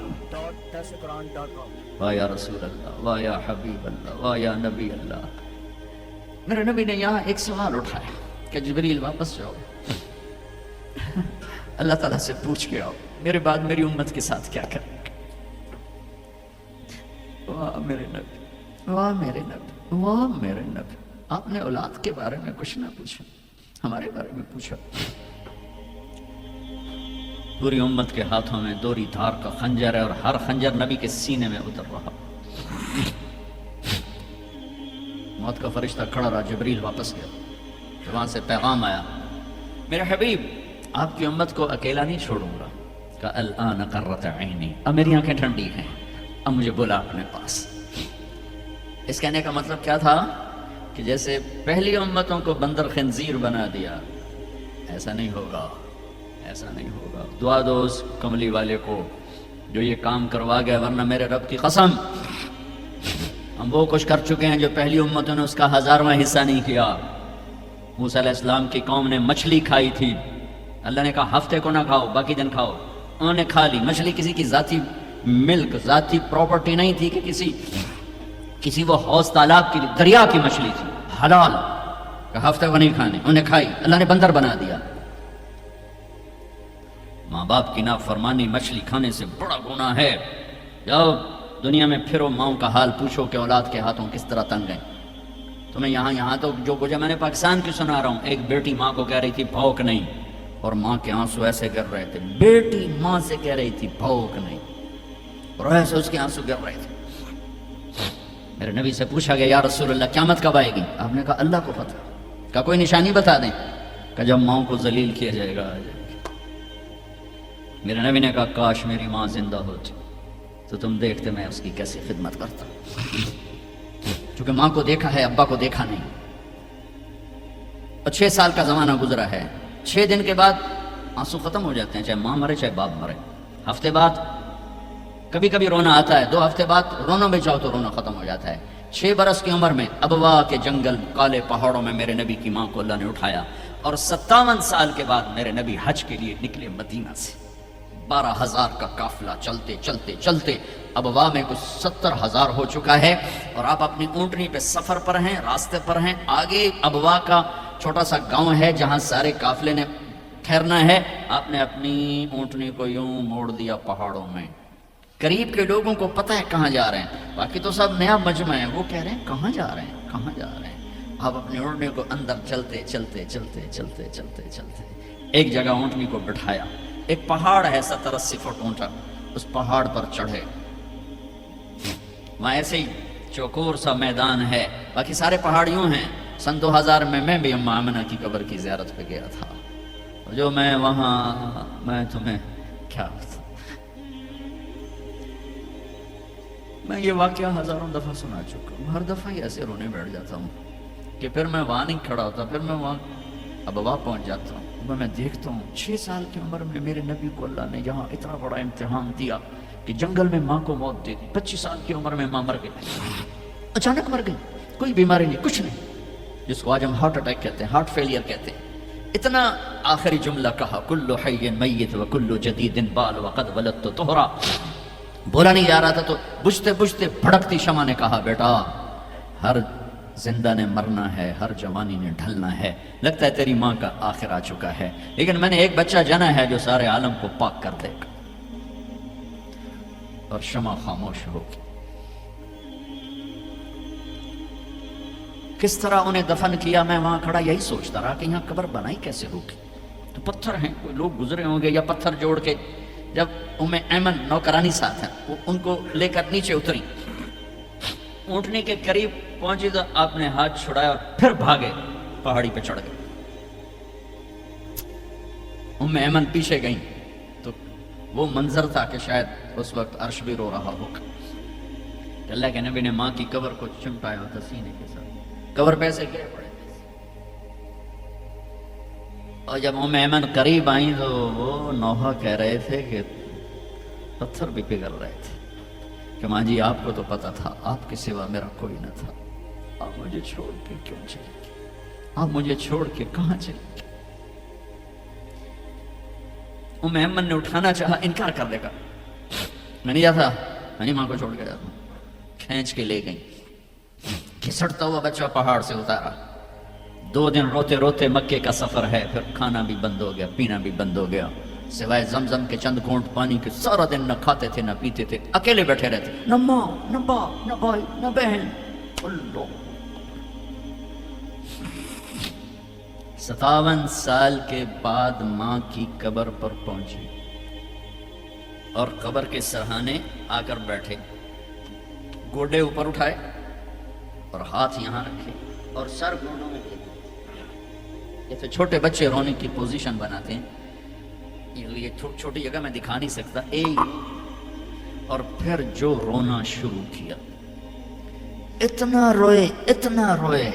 واہ یا رسول اللہ، واہ یا حبیب اللہ، واہ یا نبی اللہ۔ میرے نبی نے یہاں ایک سوال اٹھایا کہ جبریل واپس جاؤ، اللہ تعالیٰ سے پوچھ کے آؤ میرے بعد میری امت کے ساتھ کیا کریں۔ واہ میرے نبی، واہ میرے نبی، واہ میرے نبی، آپ نے اولاد کے بارے میں کچھ نہ پوچھا، ہمارے بارے میں پوچھا۔ پوری امت کے ہاتھوں میں دوری دھار کا خنجر ہے، اور ہر خنجر نبی کے سینے میں اتر رہا۔ موت کا فرشتہ کھڑا رہا، جبریل واپس گیا، تو وہاں سے پیغام آیا میرے حبیب آپ کی امت کو اکیلا نہیں چھوڑوں گا۔ کہ الآن قرۃ عینی، اب میری آنکھیں ٹھنڈی ہیں، اب مجھے بلا اپنے پاس۔ اس کہنے کا مطلب کیا تھا کہ جیسے پہلی امتوں کو بندر خنزیر بنا دیا، ایسا نہیں ہوگا، ایسا نہیں ہوگا۔ دعا دو اس کملی والے کو جو یہ کام کروا گیا، ورنہ میرے رب کی قسم ہم وہ کچھ کر چکے ہیں جو پہلی امتوں نے اس کا 1000واں حصہ نہیں کیا۔ موسیٰ علیہ السلام کی قوم نے مچھلی کھائی تھی، اللہ نے کہا ہفتے کو نہ کھاؤ، باقی دن کھاؤ، انہوں نے کھا لی۔ مچھلی کسی کی ذاتی ملک، ذاتی پراپرٹی نہیں تھی کہ کسی وہ حوض تالاب کی، دریا کی مچھلی تھی، حلال، کہ ہفتے کو نہیں کھانے، انہیں کھائی، اللہ نے بندر بنا دیا۔ ماں باپ کی نافرمانی مچھلی کھانے سے بڑا گناہ ہے۔ جاؤ دنیا میں پھرو، ماؤں کا حال پوچھو کہ اولاد کے ہاتھوں کس طرح تنگ ہیں۔ تمہیں یہاں تو جو کچھ میں نے پاکستان کی سنا رہا ہوں، ایک بیٹی ماں کو کہہ رہی تھی بھوک نہیں، اور ماں کے آنسو ایسے گر رہے تھے۔ بیٹی ماں سے کہہ رہی تھی بھوک نہیں، اور ایسے اس کے آنسو گر رہے تھے۔ میرے نبی سے پوچھا گیا یا رسول اللہ قیامت کب آئے گی؟ آپ نے کہا اللہ کو پتہ، کا کوئی نشانی بتا دیں، کہ جب ماؤں کو ذلیل کیا جائے گا۔ میرے نبی نے کہا کاش میری ماں زندہ ہوتی تو تم دیکھتے میں اس کی کیسی خدمت کرتا، کیونکہ ماں کو دیکھا ہے، ابا کو دیکھا نہیں۔ اور 6 سال کا زمانہ گزرا ہے، 6 دن کے بعد آنسو ختم ہو جاتے ہیں، چاہے ماں مرے چاہے باپ مرے، ہفتے بعد کبھی کبھی رونا آتا ہے، 2 ہفتے بعد رونا بھی چاہو تو رونا ختم ہو جاتا ہے۔ 6 برس کی عمر میں ابوا کے جنگل کالے پہاڑوں میں میرے نبی کی ماں کو اللہ نے اٹھایا، اور 57 سال کے بعد میرے نبی حج کے لیے نکلے مدینہ سے، 12,000 کا قافلہ چلتے چلتے چلتے ابوا میں کچھ 70,000 ہو چکا ہے، اور آپ اپنی اونٹنی پہ سفر پر ہیں، راستے پر ہیں۔ آگے ابوا کا چھوٹا سا گاؤں ہے جہاں سارے قافلے نے ٹھہرنا ہے، آپ نے اپنی اونٹنی کو یوں موڑ دیا پہاڑوں میں۔ قریب کے لوگوں کو پتہ ہے کہاں جا رہے ہیں، باقی تو سب نیا مجمع ہے، وہ کہہ رہے ہیں کہاں جا رہے ہیں کہاں جا رہے ہیں۔ آپ اپنی اونٹنی کو اندر چلتے چلتے چلتے چلتے چلتے چلتے ایک جگہ اونٹنی کو بٹھایا، ایک پہاڑ ہے 70-80 فٹ اونچا، اس پہاڑ پر چڑھے، وہاں ایسے ہی چوکور سا میدان ہے، باقی سارے پہاڑ یوں ہیں۔ سن 2000 میں بھی اماں آمنہ کی قبر کی زیارت پہ گیا تھا، جو میں وہاں، میں تمہیں کیا میں یہ واقعہ ہزاروں دفعہ سنا چکا ہوں، ہر دفعہ ہی ایسے رونے بیٹھ جاتا ہوں کہ پھر میں وہاں نہیں کھڑا ہوتا، پھر میں وہاں ابوا پہنچ جاتا ہوں، میں دیکھتا ہوں 6 سال کی عمر میں میرے نبی کو اللہ نے یہاں اتنا بڑا امتحان دیا کہ جنگل میں ماں کو موت دے دی، 25 سال کی عمر میں ماں مر گئی، اچانک مر گئی، کوئی بیماری نہیں، کچھ نہیں، جس کو آج ہم ہارٹ اٹیک کہتے ہیں، ہارٹ فیلئر کہتے ہیں۔ اتنا آخری جملہ کہا، کل حی میت و کل جدید بال وقد ولدت طہرا، بولا نہیں جا رہا تھا تو بجھتے بجھتے بھڑکتی شمع نے کہا، بیٹا ہر زندہ نے مرنا ہے، ہر جوانی نے ڈھلنا ہے، لگتا ہے تیری ماں کا آخر آ چکا ہے، لیکن میں نے ایک بچہ جنا ہے جو سارے عالم کو پاک کر دے گا۔ اور شمع خاموش ہوگی۔ کس طرح انہیں دفن کیا، میں وہاں کھڑا یہی سوچتا رہا کہ یہاں قبر بنائی کیسے ہوگی، تو پتھر ہیں، کوئی لوگ گزرے ہوں گے یا پتھر جوڑ کے۔ جب ایمن نوکرانی ساتھ ہیں، وہ ان کو لے کر نیچے اتری، اونٹنی کے قریب پہنچی تو آپ نے ہاتھ چھڑایا اور پھر بھاگے، پہاڑی پہ چڑھ گئے۔ ایمن پیچھے گئیں تو وہ منظر تھا کہ شاید اس وقت عرش بھی رو رہا ہوگا۔ اللہ کے نبی نے ماں کی قبر کو چمٹایا ہوتا سینے کے ساتھ، قبر پہ سے گر پڑے، اور جب ایمن قریب آئیں تو وہ نوحہ کہہ رہے تھے کہ پتھر بھی پگھل رہے تھے کہ ماں جی آپ کو تو پتا تھا آپ کے سوا میرا کوئی نہ تھا، آپ مجھے چھوڑ کے کیوں چلے گئے، آپ مجھے چھوڑ کے کہاں چلے گئے۔ ایمن نے اٹھانا چاہا، انکار کر دے گا، میں نہیں جاتا، میں نہیں ماں کو چھوڑ کے جاتا، کھینچ کے لے گئیں، گھسٹتا ہوا بچہ پہاڑ سے اتارا۔ 2 دن روتے روتے مکے کا سفر ہے، پھر کھانا بھی بند ہو گیا، پینا بھی بند ہو گیا، سوائے زمزم کے چند گھونٹ پانی کے سارا دن نہ کھاتے تھے نہ پیتے تھے، اکیلے بیٹھے رہتے، نہ ماں نہ باپ نہ بھائی نہ بہن۔ اللہ 57 سال کے بعد ماں کی قبر پر پہنچی اور قبر کے سرہانے آ کر بیٹھے، گوڈے اوپر اٹھائے اور ہاتھ یہاں رکھے اور سر گوڈوں میں دے، جیسے چھوٹے بچے رونے کی پوزیشن بناتے ہیں، یہ چھوٹی جگہ میں دکھا نہیں سکتا، اور پھر جو رونا شروع کیا، اتنا روئے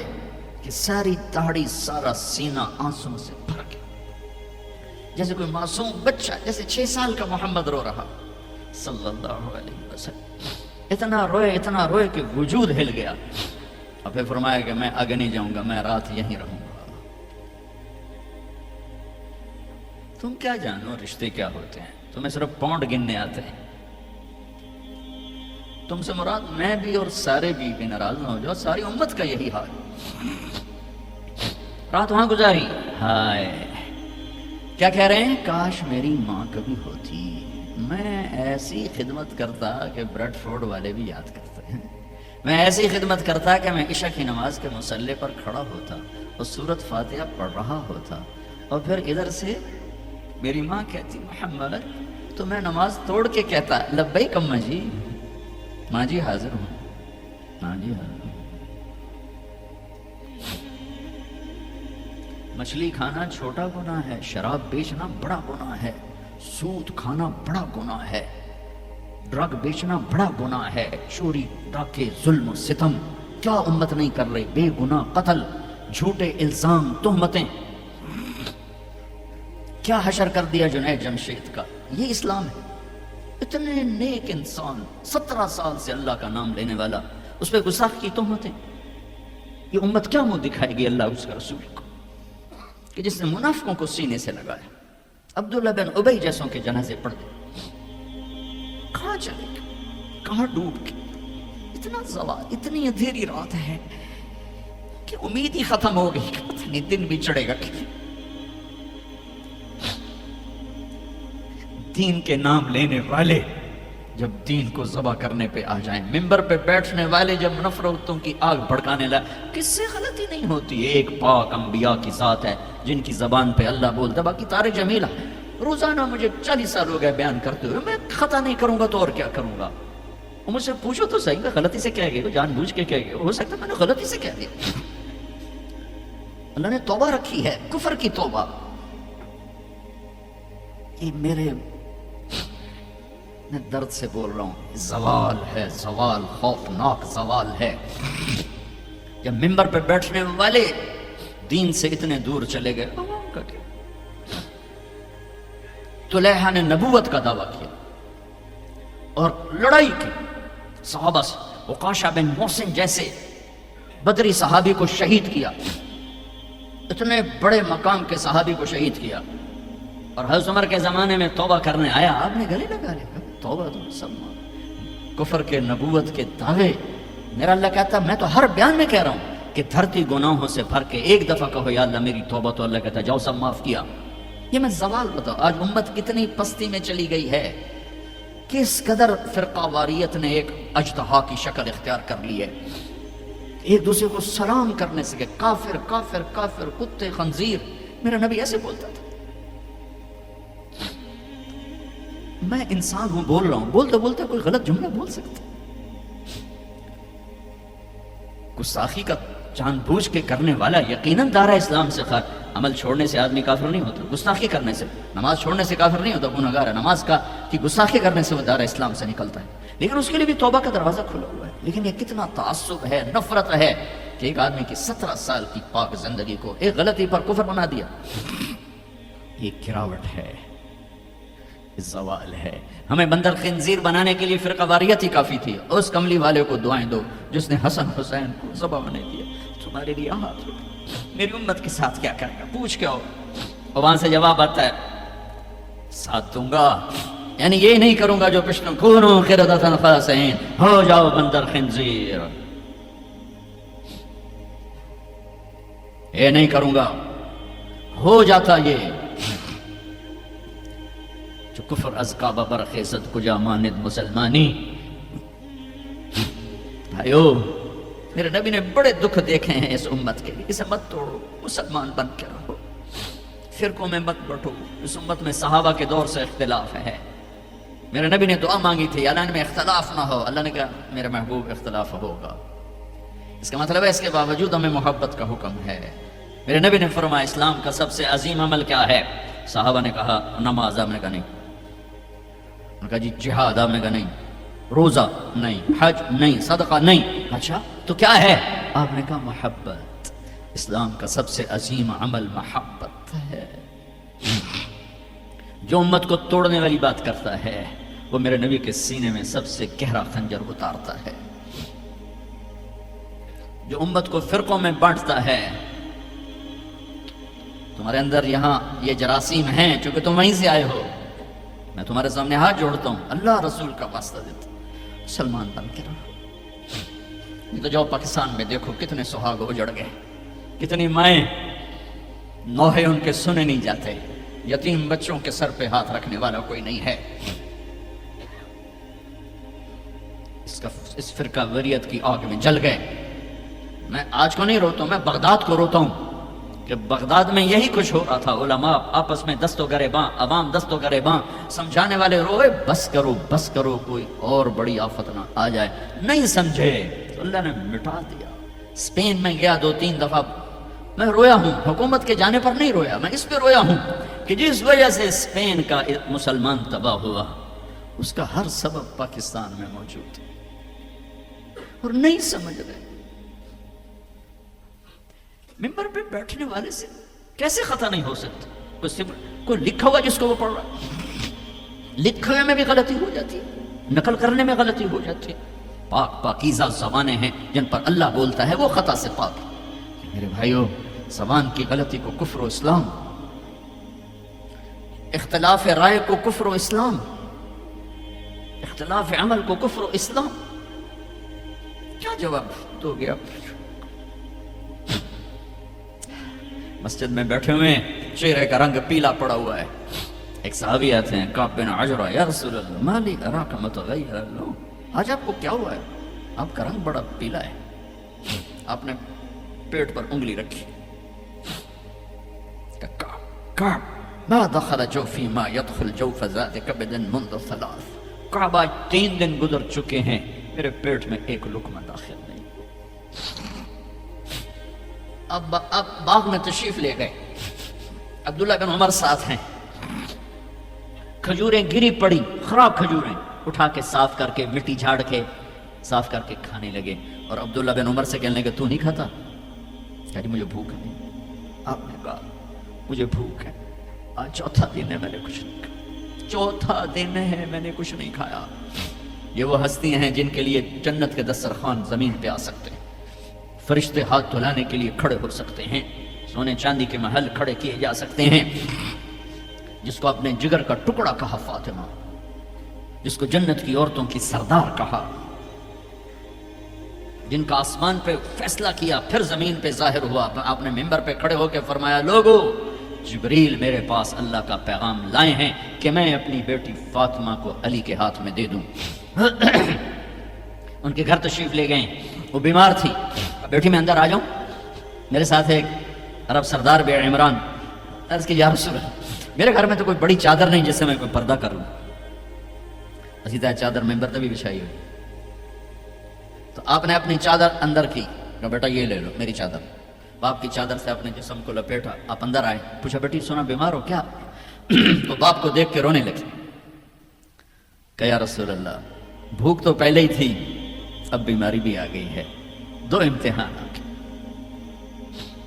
کہ ساری داڑھی سارا سینہ آنسوں سے بھر گیا، جیسے کوئی معصوم بچہ، جیسے 6 سال کا محمد رو رہا صلی اللہ علیہ وسلم، اتنا روئے کہ وجود ہل گیا، اور پھر فرمایا کہ میں آگے نہیں جاؤں گا، میں رات یہیں رہوں گا۔ تم کیا جانو رشتے کیا ہوتے ہیں، تمہیں صرف پاؤنڈ گننے آتے ہیں، تم سے مراد میں بھی اور سارے بھی ناراض نہ ہو جاؤ، ساری امت کا یہی حال۔ رات وہاں گزاری، ہائے کیا کہہ رہے ہیں، کاش میری ماں کبھی ہوتی، میں ایسی خدمت کرتا کہ بریڈ فورڈ والے بھی یاد کرتے ہیں، میں ایسی خدمت کرتا کہ میں عشاء کی نماز کے مصلی پر کھڑا ہوتا اور سورۃ فاتحہ پڑھ رہا ہوتا، اور پھر ادھر سے میری ماں کہتی محمد، تو میں نماز توڑ کے کہتا لبیک اماں جی، ماں جی حاضر ہوں، ماں جی حاضر ہوں۔ مچھلی کھانا چھوٹا گناہ ہے، شراب بیچنا بڑا گناہ ہے، سود کھانا بڑا گناہ ہے، ڈرگ بیچنا بڑا گناہ ہے، چوری ڈاکے ظلم و ستم کیا امت نہیں کر رہی، بے گناہ قتل جھوٹے الزام، تہمتیں، کیا حشر کر دیا جنید جمشید کا. یہ اسلام ہے. اتنے نیک انسان، 17 سال سے اللہ کا نام لینے والا، اس پہ گستاخ کی تہمتیں. یہ امت کیا منہ دکھائے گی اللہ اس کے رسول کو کہ جس نے منافقوں کو سینے سے لگایا. عبداللہ بن ابی جیسوں کے جنازے پڑھ دے. کہاں چلے گئے، کہاں ڈوب گئے. اتنا زوال، اتنی اندھیری رات ہے کہ امید ہی ختم ہو گئی کہ پتہ نہیں دن بھی چڑھے گا کہ دین کے نام لینے والے جب دین کو ذبح کرنے پہ آ جائیں، ممبر پہ بیٹھنے والے جب نفرتوں کی آگ بھڑکانے لگے. کس سے غلطی نہیں ہوتی. ایک پاک انبیاء کی ذات ہے جن کی زبان پہ اللہ بولتا. باقی تارے جمیلہ روزانہ مجھے 40 سال ہو گئے بیان کرتے ہوئے، میں خطا نہیں کروں گا تو اور کیا کروں گا. مجھ سے پوچھو تو صحیح، میں غلطی سے کہہ گیا، جان بوجھ کے کہہ گیا، ہو سکتا ہے میں نے غلطی سے کہہ دیا. اللہ نے توبہ رکھی ہے، کفر کی توبہ. یہ میرے میں درد سے بول رہا ہوں. زوال ہے، زوال، خوفناک زوال ہے. جب ممبر پہ بیٹھنے والے دین سے اتنے دور چلے گئے، عوام کا کیا. طلحہ نے نبوت کا دعویٰ کیا اور لڑائی کی صحابہ سے. عکاشہ بن محسن جیسے بدری صحابی کو شہید کیا. اتنے بڑے مقام کے صحابی کو شہید کیا. اور حضرت عمر کے زمانے میں توبہ کرنے آیا، آپ نے گلے لگا لیا. توبہ تو مسلمان، کفر کے نبوت کے دعوے. میرا اللہ کہتا میں تو ہر بیان میں کہہ رہا ہوں کہ دھرتی گناہوں سے بھر کے ایک دفعہ کہو یا اللہ میری توبہ، تو اللہ کہتا جاؤ سب معاف کیا. یہ میں زوال بتاؤ. آج امت کتنی پستی میں چلی گئی ہے، کس قدر فرقہ واریت نے ایک اجتہا کی شکل اختیار کر لی ہے. ایک دوسرے کو سلام کرنے سے کہ کافر کافر کافر، کتے خنزیر. میرا نبی ایسے بولتا تھا. میں انسان ہوں، بول رہا ہوں، بولتے بولتے کوئی غلط جملہ بول سکتا. گستاخی کا جان بوجھ کے کرنے والا یقیناً دارہ اسلام سے خارج. عمل چھوڑنے سے آدمی کافر نہیں ہوتا، گستاخی کرنے سے. نماز چھوڑنے سے کافر نہیں ہوتا، گنہگار ہے. نماز کی گستاخی کرنے سے وہ دارہ اسلام سے نکلتا ہے. لیکن اس کے لیے بھی توبہ کا دروازہ کھلا ہوا ہے. لیکن یہ کتنا تعصب ہے، نفرت ہے کہ ایک آدمی کی 17 سال کی پاک زندگی کو ایک غلطی پر کفر بنا دیا. یہ گراوٹ ہے، زوال ہے. ہمیں بندر خنزیر بنانے کے لیے فرقہ واریت ہی کافی تھی. اس کملی والے کو دعائیں دو جس نے حسن حسین کو ذبح بنا دیا. تمہارے لیے ہاتھ رکھو، میری امت کے ساتھ کیا کرے گا پوچھ کے آؤ. اور وہاں سے جواب آتا ہے ساتھ دوں گا، یعنی یہ نہیں کروں گا جو پشتوں کونو قردۃ خاسئین، ہو جاؤ بندر خنزیر. یہ نہیں کروں گا. ہو جاتا یہ جو کفر از کعبہ برخیزد کجا ماند مسلمانی. بھائیو، میرے نبی نے بڑے دکھ دیکھے ہیں اس امت کے لیے. اسے مت توڑو، مسلمان بن کے رہو، فرقوں میں مت بٹو. اس امت میں صحابہ کے دور سے اختلاف ہے. میرے نبی نے دعا مانگی تھی اللہ میں اختلاف نہ ہو. اللہ نے کہا میرے محبوب اختلاف ہوگا. اس کا مطلب ہے اس کے باوجود ہمیں محبت کا حکم ہے. میرے نبی نے فرمایا اسلام کا سب سے عظیم عمل کیا ہے؟ صحابہ نے کہا نماز. آپ نے کہا نہیں. انہوں نے کہا جی جہاد. آپ نے کہا نہیں. روزہ نہیں. حج نہیں. صدقہ نہیں. اچھا تو کیا ہے؟ آپ نے کہا محبت. اسلام کا سب سے عظیم عمل محبت ہے. جو امت کو توڑنے والی بات کرتا ہے وہ میرے نبی کے سینے میں سب سے گہرا خنجر اتارتا ہے. جو امت کو فرقوں میں بانٹتا ہے. تمہارے اندر یہاں یہ جراثیم ہیں چونکہ تم وہیں سے آئے ہو. میں تمہارے سامنے ہاتھ جوڑتا ہوں، اللہ رسول کا واسطہ دیتا ہوں، سلمان بن کے رہو. یہ تو جاؤ پاکستان میں دیکھو کتنے سہاگ اجڑ گئے، کتنی مائیں نوحے ان کے سنے نہیں جاتے. یتیم بچوں کے سر پہ ہاتھ رکھنے والا کوئی نہیں ہے. اس فرقہ وریت کی آگ میں جل گئے. میں آج کو نہیں روتا ہوں، میں بغداد کو روتا ہوں کہ بغداد میں یہی کچھ ہو رہا تھا. علماء آپس میں دست و گریباں، عوام دست و گریباں، سمجھانے والے روئے بس کرو بس کرو کوئی اور بڑی آفت نہ آ جائے. نہیں سمجھے تو اللہ نے مٹا دیا. اسپین میں گیا 2-3 دفعہ، میں رویا ہوں. حکومت کے جانے پر نہیں رویا، میں اس پہ رویا ہوں کہ جس وجہ سے اسپین کا مسلمان تباہ ہوا اس کا ہر سبب پاکستان میں موجود ہے اور نہیں سمجھ رہے. ممبر پہ بیٹھنے والے سے کیسے خطا نہیں ہو سکتی؟ کوئی لکھا ہوا جس کو وہ پڑھ رہا ہے، لکھے ہوئے میں بھی غلطی ہو جاتی ہے، نقل کرنے میں غلطی ہو جاتی ہے۔ پاک پاکیزہ زبانیں ہیں جن پر اللہ بولتا ہے، وہ خطا سے پاک ہے۔ میرے بھائیو، زبان کی غلطی کو کفر و اسلام، اختلاف رائے کو کفر و اسلام، اختلاف عمل کو کفر و اسلام، کیا جواب دو گے آپ؟ مسجد میں بیٹھے ہوئے ہیں، چہرے کا رنگ پیلا پڑا ہوا ہے، ایک صحابی آتے ہیں، کعب بن عجرہ، یا رسول اللہ ما لی اراک متغیر اللون، آج آپ کو کیا ہوا ہے؟ آپ کا رنگ بڑا پیلا ہے۔ آپ نے پیٹ پر انگلی رکھی، کعب ما دخل جوفی ما يدخل جوف ذات کبد منذ ثلاث، کعب آج 3 دن گزر چکے ہیں، میرے پیٹ میں ایک لقمہ داخل نہیں۔ اب باغ میں تشریف لے گئے، عبداللہ بن عمر ساتھ ہیں، کھجوریں گری پڑی، خراب کھجوریں اٹھا کے صاف کر کے مٹی جھاڑ کے صاف کر کے کھانے لگے، اور عبداللہ بن عمر سے کہنے لگے تو نہیں کھاتا؟ کہا جی مجھے بھوک نہیں۔ آپ نے کہا مجھے بھوک ہے، آج چوتھا دن ہے میں نے کچھ نہیں کھایا، چوتھا دن ہے میں نے کچھ نہیں کھایا۔ یہ وہ ہستیاں ہیں جن کے لیے جنت کے دسترخوان زمین پہ آ سکتے ہیں، فرشتے ہاتھ دھلانے کے لیے کھڑے ہو سکتے ہیں، سونے چاندی کے محل کھڑے کیے جا سکتے ہیں۔ جس کو اپنے جگر کا ٹکڑا کہا فاطمہ، جس کو جنت کی عورتوں کی سردار کہا، جن کا آسمان پہ فیصلہ کیا پھر زمین پہ ظاہر ہوا، آپ نے ممبر پہ کھڑے ہو کے فرمایا لوگو جبریل میرے پاس اللہ کا پیغام لائے ہیں کہ میں اپنی بیٹی فاطمہ کو علی کے ہاتھ میں دے دوں۔ ان کے گھر تشریف لے گئے، وہ بیمار تھی، بیٹی میں اندر آ جاؤں؟ میرے ساتھ ایک عرب سردار بے عمران، عرض کی یا رسول اللہ میرے گھر میں تو کوئی بڑی چادر نہیں جس سے میں کوئی پردہ کر لوں، اسی طرح چادر ممبر تے بھی بچھائی ہوئی، تو آپ نے اپنی چادر اندر کی، کہا بیٹا یہ لے لو میری چادر، باپ کی چادر سے اپنے جسم کو لپیٹا، آپ اندر آئے، پوچھا بیٹی سنا بیمار ہو کیا؟ تو باپ کو دیکھ کے رونے لگے، کہ یا رسول اللہ بھوک تو پہلے ہی تھی، اب بیماری بھی آ گئی ہے، 2 امتحان آ گئے۔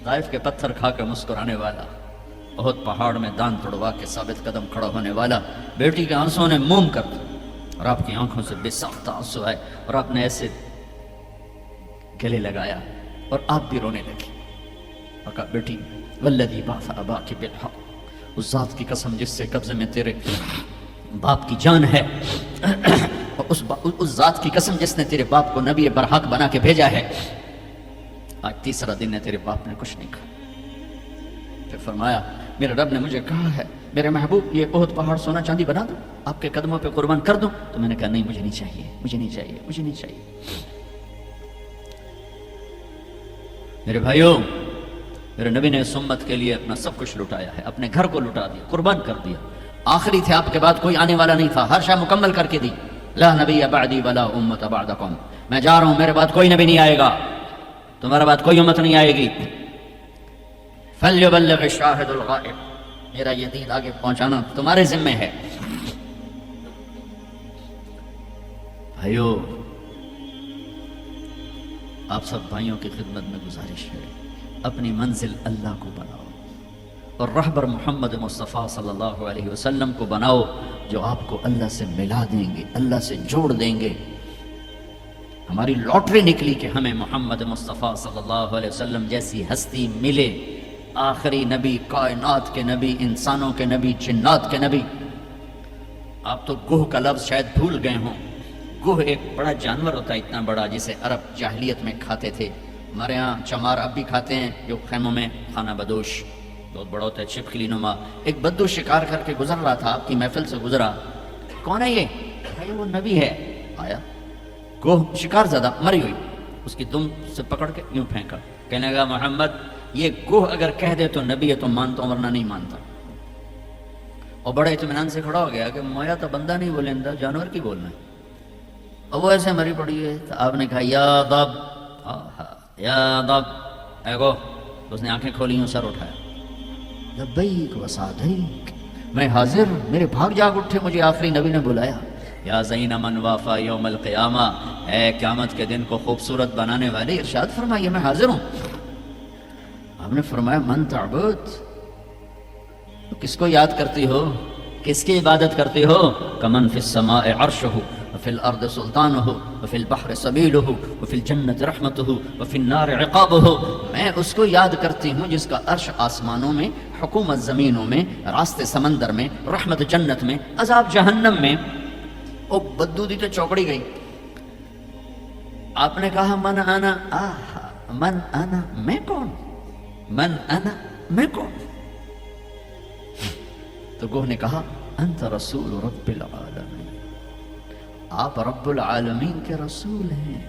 طائف کے پتھر کھا کے مسکرانے والا، بہت پہاڑ میں دان توڑوا کے ثابت قدم کھڑا ہونے والا، بیٹی کے آنسوں نے موم کر دیا، اور آپ کی آنکھوں سے بے ساختہ آنسو آئے، اور آپ نے ایسے گلے لگایا اور آپ بھی رونے لگے، اور کہا بیٹی والذی بعث اباک بالحق، اس ذات کی قسم جس سے قبضے میں تیرے باپ کی جان ہے، اور اس ذات کی قسم جس نے تیرے باپ کو نبی برحق بنا کے بھیجا ہے، آج 3 دن ہے تیرے باپ نے کچھ نہیں کھا۔ پھر فرمایا میرے رب نے مجھے کہا ہے میرے محبوب یہ احد پہاڑ سونا چاندی بنا دوں، آپ کے قدموں پہ قربان کر دوں؟ تو میں نے کہا نہیں مجھے نہیں چاہیے، مجھے نہیں چاہیے، مجھے نہیں چاہیے۔ میرے بھائیوں، میرے نبی نے اس امت کے لیے اپنا سب کچھ لٹایا ہے، اپنے گھر کو لٹا دیا، قربان کر دیا، آخری تھے، آپ کے بعد کوئی آنے والا نہیں تھا، ہر شے مکمل کر کے دی، لا نبی بعدی ولا امت بعدکم، میں جا رہا ہوں، میرے بعد کوئی نبی نہیں آئے گا، تمہارے بعد کوئی امت نہیں آئے گی، فلیبلغ الشاہد الغائب، میرا یہ دین آگے پہنچانا تمہارے ذمہ ہے۔ بھائیو، آپ سب بھائیوں کی خدمت میں گزارش ہے، اپنی منزل اللہ کو بناؤ، اور رہبر محمد مصطفیٰ صلی اللہ علیہ وسلم کو بناؤ، جو آپ کو اللہ سے ملا دیں گے، اللہ سے جوڑ دیں گے۔ ہماری لاٹری نکلی کہ ہمیں محمد مصطفیٰ صلی اللہ علیہ وسلم جیسی ہستی ملے، آخری نبی، کائنات کے نبی، انسانوں کے نبی، جنات کے نبی۔ آپ تو گوہ کا لفظ شاید بھول گئے ہوں، گوہ ایک بڑا جانور ہوتا ہے، اتنا بڑا، جسے عرب جاہلیت میں کھاتے تھے، ہمارے ہاں چمار اب بھی کھاتے ہیں، جو خیموں میں کھانا بدوش بہت بڑا ہوتا ہے، چھپکلی نما۔ ایک بدو شکار کر کے گزر رہا تھا، آپ کی محفل سے گزرا، کون ہے یہ؟ وہ نبی ہے۔ آیا گوہ شکار زدہ مری ہوئی، اس کی دم سے پکڑ کے یوں پھینکا، کہنے لگا محمد یہ گوہ اگر کہہ دے تو نبی ہے تو مانتا ہوں ورنہ نہیں مانتا۔ اور بڑے اطمینان سے کھڑا ہو گیا کہ مویا تو بندہ نہیں بولندہ، جانور کی بولنا ہے، اور وہ ایسے مری پڑی ہے۔ تو آپ نے کہا یا ضب، یا ضب، اے گوہ۔ اس نے آنکھیں کھولی، ہوں سر اٹھایا، لبیک و سعدیک، میں حاضر، میرے بھاگ جاگ اٹھے، مجھے آخری نبی نے بلایا۔ یا زین من وافا یوم القیامہ، اے قیامت کے دن کو خوبصورت بنانے والے، ارشاد فرمائیے میں حاضر ہوں۔ آپ نے فرمایا من تعبد، تو کس کو یاد کرتی ہو، کس کی عبادت کرتی ہو؟ کمن فی السماء عرشہ وفی الارض سلطانہ وفی البحر سبیلہ وفی الجنت رحمتہ وفی النار عقابہ، میں اس کو یاد کرتی ہوں جس کا عرش آسمانوں میں، حکومت زمینوں میں، راستے سمندر میں، رحمت جنت میں، عذاب جہنم میں۔ او بدو دی تو چوکڑی گئی۔ آپ نے کہا من انا، من انا، میں کون؟ من انا، میں کون؟ تو گوہ نے کہا انت رسول رب العالمین، آپ رب العالمین کے رسول ہیں۔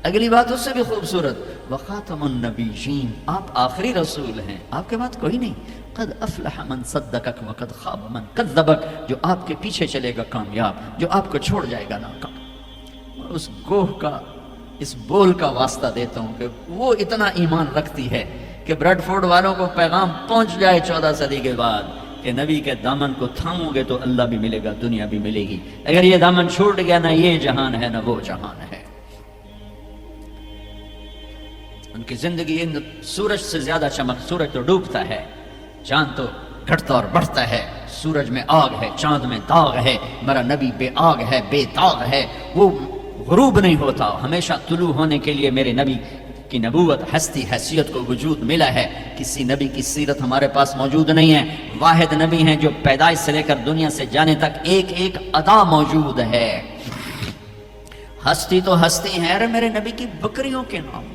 اگلی بات اس سے بھی خوبصورت، وخاتم النبیین، آپ آخری رسول ہیں، آپ کے بعد کوئی نہیں۔ قد افلح من صدقک وقد خاب من کذبک، جو آپ کے پیچھے چلے گا کامیاب، جو آپ کو چھوڑ جائے گا ناکام۔ اس گوہ کا، اس بول کا واسطہ دیتا ہوں کہ وہ اتنا ایمان رکھتی ہے کہ بریڈ فورڈ والوں کو پیغام پہنچ جائے 14 صدی کے بعد کہ نبی کے دامن کو تھامو گے تو اللہ بھی ملے گا، دنیا بھی ملے گی۔ اگر یہ دامن چھوٹ گیا، نہ یہ جہان ہے نہ وہ جہان ہے۔ ان کی زندگی سورج سے زیادہ چمک، سورج تو ڈوبتا ہے، چاند تو گھٹتا اور بڑھتا ہے، سورج میں آگ ہے، چاند میں داغ ہے، میرا نبی بے آگ ہے، بے داغ ہے، وہ غروب نہیں ہوتا، ہمیشہ طلوع ہونے کے لیے میرے نبی کی نبوت، ہستی، حیثیت کو وجود ملا ہے۔ کسی نبی کی سیرت ہمارے پاس موجود نہیں ہے، واحد نبی ہیں جو پیدائش سے لے کر دنیا سے جانے تک ایک ایک ادا موجود ہے۔ ہستی تو ہستی ہے، ارے میرے نبی کی بکریوں کے نام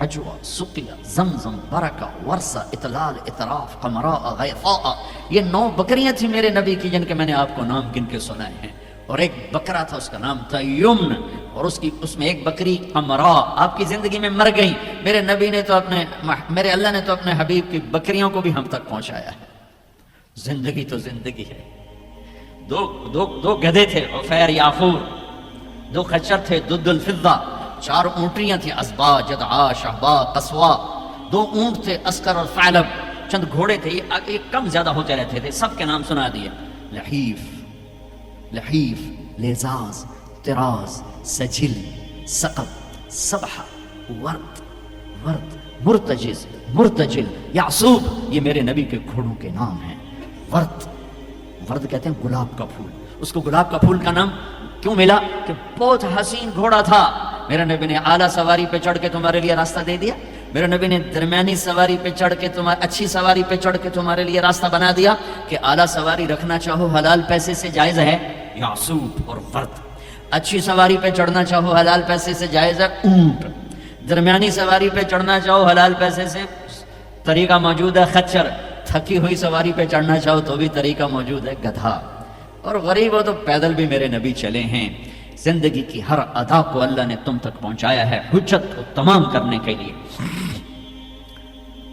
عجوہ، سقیہ، زمزم، برکہ، ورثہ، اطلال، اطراف، قمراء، غیفاء، یہ 9 بکریاں تھیں میرے نبی کی جن کے میں نے آپ کو نام گن کے سنائے ہیں۔ اور ایک بکرا تھا، اس کا نام تھا یمن، اور اس میں ایک بکری قمراء آپ کی زندگی میں مر گئی۔ میرے نبی نے تو میرے اللہ نے تو اپنے حبیب کی بکریوں کو بھی ہم تک پہنچایا ہے۔ زندگی تو زندگی ہے۔ دو گدھے تھے، عفیر، یافور، 2 خچر تھے، دد الفضہ، 4 اونٹریاں تھیں، اسبا، جدعا، شہبا، قصوا، 2 اونٹ تھے، اسکر اور ثعلب، چند گھوڑے تھے، یہ کم زیادہ ہوتے رہتے تھے، سب کے نام سنا دیے۔ لحیف، لیزاز، طراز، سجل، سقب، سبحہ، ورد، مرتجل، یعصوب، یہ میرے نبی کے گھوڑوں کے نام ہیں۔ ورد کہتے ہیں گلاب کا پھول، اس کو گلاب کا پھول کا نام کیوں ملا؟ کہ بہت حسین گھوڑا تھا۔ میرے نبی نے اعلیٰ سواری پہ چڑھ کے تمہارے لیے راستہ دے دیا، میرے نبی نے درمیانی سواری پہ چڑھ کے اچھی سواری پہ چڑھ کے تمہارے لیے راستہ بنا دیا کہ اعلیٰ سواری رکھنا چاہو حلال پیسے سے جائز ہے، یعصوب اور ورد۔ اچھی سواری پہ چڑھنا چاہو حلال پیسے سے جائز ہے، اونٹ۔ درمیانی سواری پہ چڑھنا چاہو حلال پیسے سے طریقہ موجود ہے، خچر۔ تھکی ہوئی سواری پہ چڑھنا چاہو تو بھی طریقہ موجود ہے، گدھا۔ اور غریب ہو تو پیدل بھی میرے نبی چلے ہیں۔ زندگی کی ہر ادا کو اللہ نے تم تک پہنچایا ہے حجت کو تمام کرنے کے لیے۔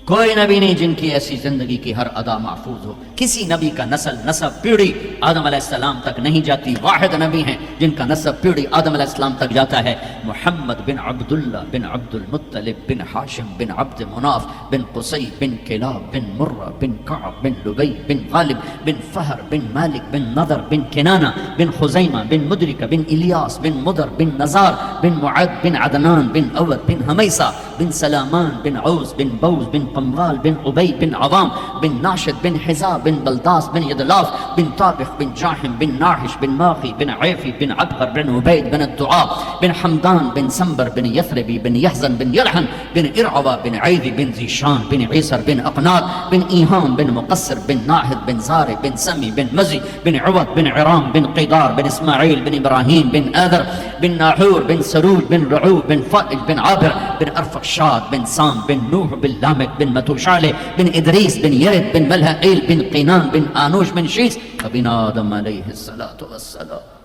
کوئی نبی نہیں جن کی ایسی زندگی کی ہر ادا محفوظ ہو۔ کسی نبی کا نسب پیڑھی آدم علیہ السلام تک نہیں جاتی، واحد نبی ہیں جن کا نسب پیڑھی آدم علیہ السلام تک جاتا ہے۔ محمد بن عبداللہ بن عبد المطلب بن ہاشم بن عبد مناف بن قصی بن کلاب بن مرہ بن کعب بن لبی بن غالب بن فہر بن مالک بن نضر بن کنانہ بن خزیمہ بن مدرکہ بن الیاس بن مدر بن نزار بن معد بن عدنان بن اود بن حمیسہ بن سلامان بن عوز بن بوز بن قمغال بن عبی بن عوام بن ناشد بن حزاب بن بلداس بن یدلاف بن طابخ بن جاحم بن ناحش بن ماخی بن عیفی بن عبقر بن عبید بن الدعاء بن حمدان بن سنبر بن یثربی بن یحزن بن یلحن بن ارعوہ بن عیدی بن ذیشان بن عیسر بن اقناد بن ایہام بن مقصر بن ناہد بن زار بن سمی بن مزی بن عوض بن عرام بن قیدار بن اسماعیل بن ابراہیم بن آدر بن ناحور بن سروج بن رعوب بن فائج بن عابر بن ارفخشاد بن سام بن نوح بن لامک بن متوشالح بن ادریس بن یرد بن ملہائیل بن قینان بن آنوش بن شیس بن آدم علیہ السلام۔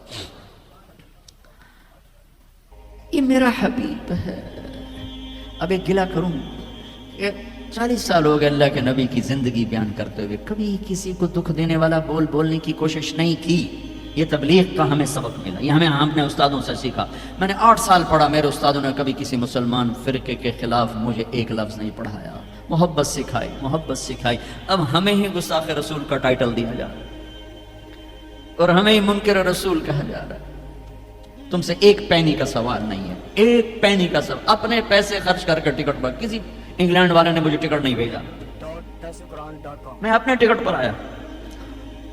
یہ میرا حبیب ہے۔ اب ایک گلہ کروں، 40 سال ہو گئے اللہ کے نبی کی زندگی بیان کرتے ہوئے، کبھی کسی کو دکھ دینے والا بولنے کی کوشش نہیں کی۔ یہ تبلیغ کا ہمیں سبق ملا، یہ ہم نے استادوں سے سیکھا۔ میں نے 8 سال پڑھا، میرے استادوں نے کبھی کسی مسلمان فرقے کے خلاف مجھے ایک لفظ نہیں پڑھایا، محبت سکھائی۔ اب ہمیں ہی گستاخ رسول کا ٹائٹل دیا جا رہا ہے اور ہمیں ہی منکر رسول کہا جا رہا ہے۔ تم سے 1 پینی کا سوال نہیں ہے، 1 پینی کا سوال، اپنے پیسے خرچ کر کے ٹکٹ پر، کسی انگلینڈ والے نے مجھے ٹکٹ نہیں بھیجا، میں اپنے ٹکٹ پر آیا،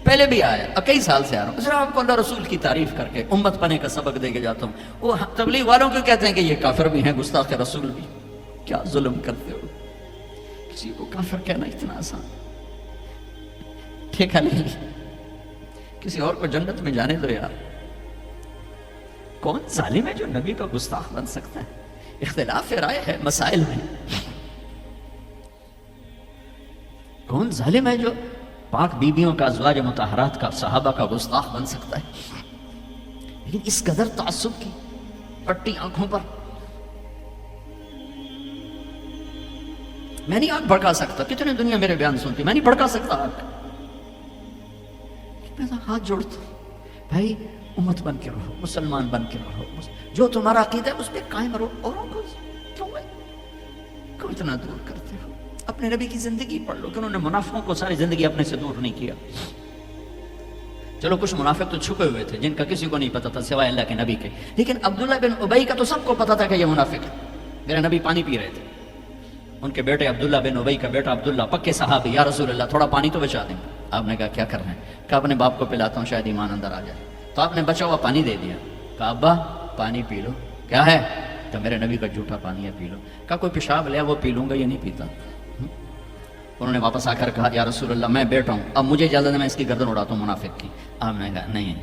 پہلے بھی آیا، کئی سال سے آ رہا ہوں، صرف آپ کو اللہ رسول کی تعریف کر کے امت بنے کا سبق دے کے جاتا ہوں۔ وہ تبلیغ والوں کو کہتے ہیں کہ یہ کافر بھی ہیں، گستاخ رسول بھی۔ کیا ظلم کرتے ہو، کسی کو کافر کہنا اتنا آسان، ٹھیکہ لے لی، کسی اور کو جنت میں جانے دو یار۔ کون ظالم ہے جو نبی کا گستاخ بن سکتا ہے؟ اختلاف رائے ہے مسائل میں، کون ظالم ہے جو پاک بیویوں کا، ازواج مطہرات کا، صحابہ کا گستاخ بن سکتا ہے؟ لیکن اس قدر تعصب کی پٹی آنکھوں پر، میں نہیں آنکھ بھڑکا سکتا، کتنے دنیا میرے بیان سنتی، میں نہیں بھڑکا سکتا آنکھ، میں ہاتھ جوڑتا ہوں، بھائی امت بن کے رہو، مسلمان بن کے رہو، جو تمہارا عقیدہ ہے اس پہ قائم رہو، اوروں کو کیوں اتنا دور کرتے ہو؟ اپنے نبی کی زندگی پڑھ لو کہ انہوں نے منافقوں کو ساری زندگی اپنے سے دور نہیں کیا۔ چلو کچھ منافق تو چھپے ہوئے تھے جن کا کسی کو نہیں پتا تھا سوائے اللہ کے نبی کے، لیکن عبداللہ بن ابی کا تو سب کو پتا تھا کہ یہ منافق ہے۔ میرے نبی پانی پی رہے تھے، ان کے بیٹے عبداللہ بن ابی کا بیٹا عبداللہ، پکے صحابی، یا رسول اللہ تھوڑا پانی تو بچا دیں۔ آپ نے کہا کیا کر رہے ہیں؟ کہا اپنے باپ کو پلاتا ہوں شاید ایمان اندر آ جائے۔ تو آپ نے بچا ہوا پانی دے دیا، کہا ابا پانی پی لو۔ کیا ہے؟ کہ میرے نبی کا جھوٹا پانی ہے، پی لو۔ کہا کوئی پیشاب لیا وہ پی لوں گا، یہ نہیں پیتا۔ انہوں نے واپس آ کر کہا یا رسول اللہ میں بیٹا ہوں، اب مجھے اجازت ہے میں اس کی گردن اڑاتا ہوں منافق کی۔ آپ نے کہا نہیں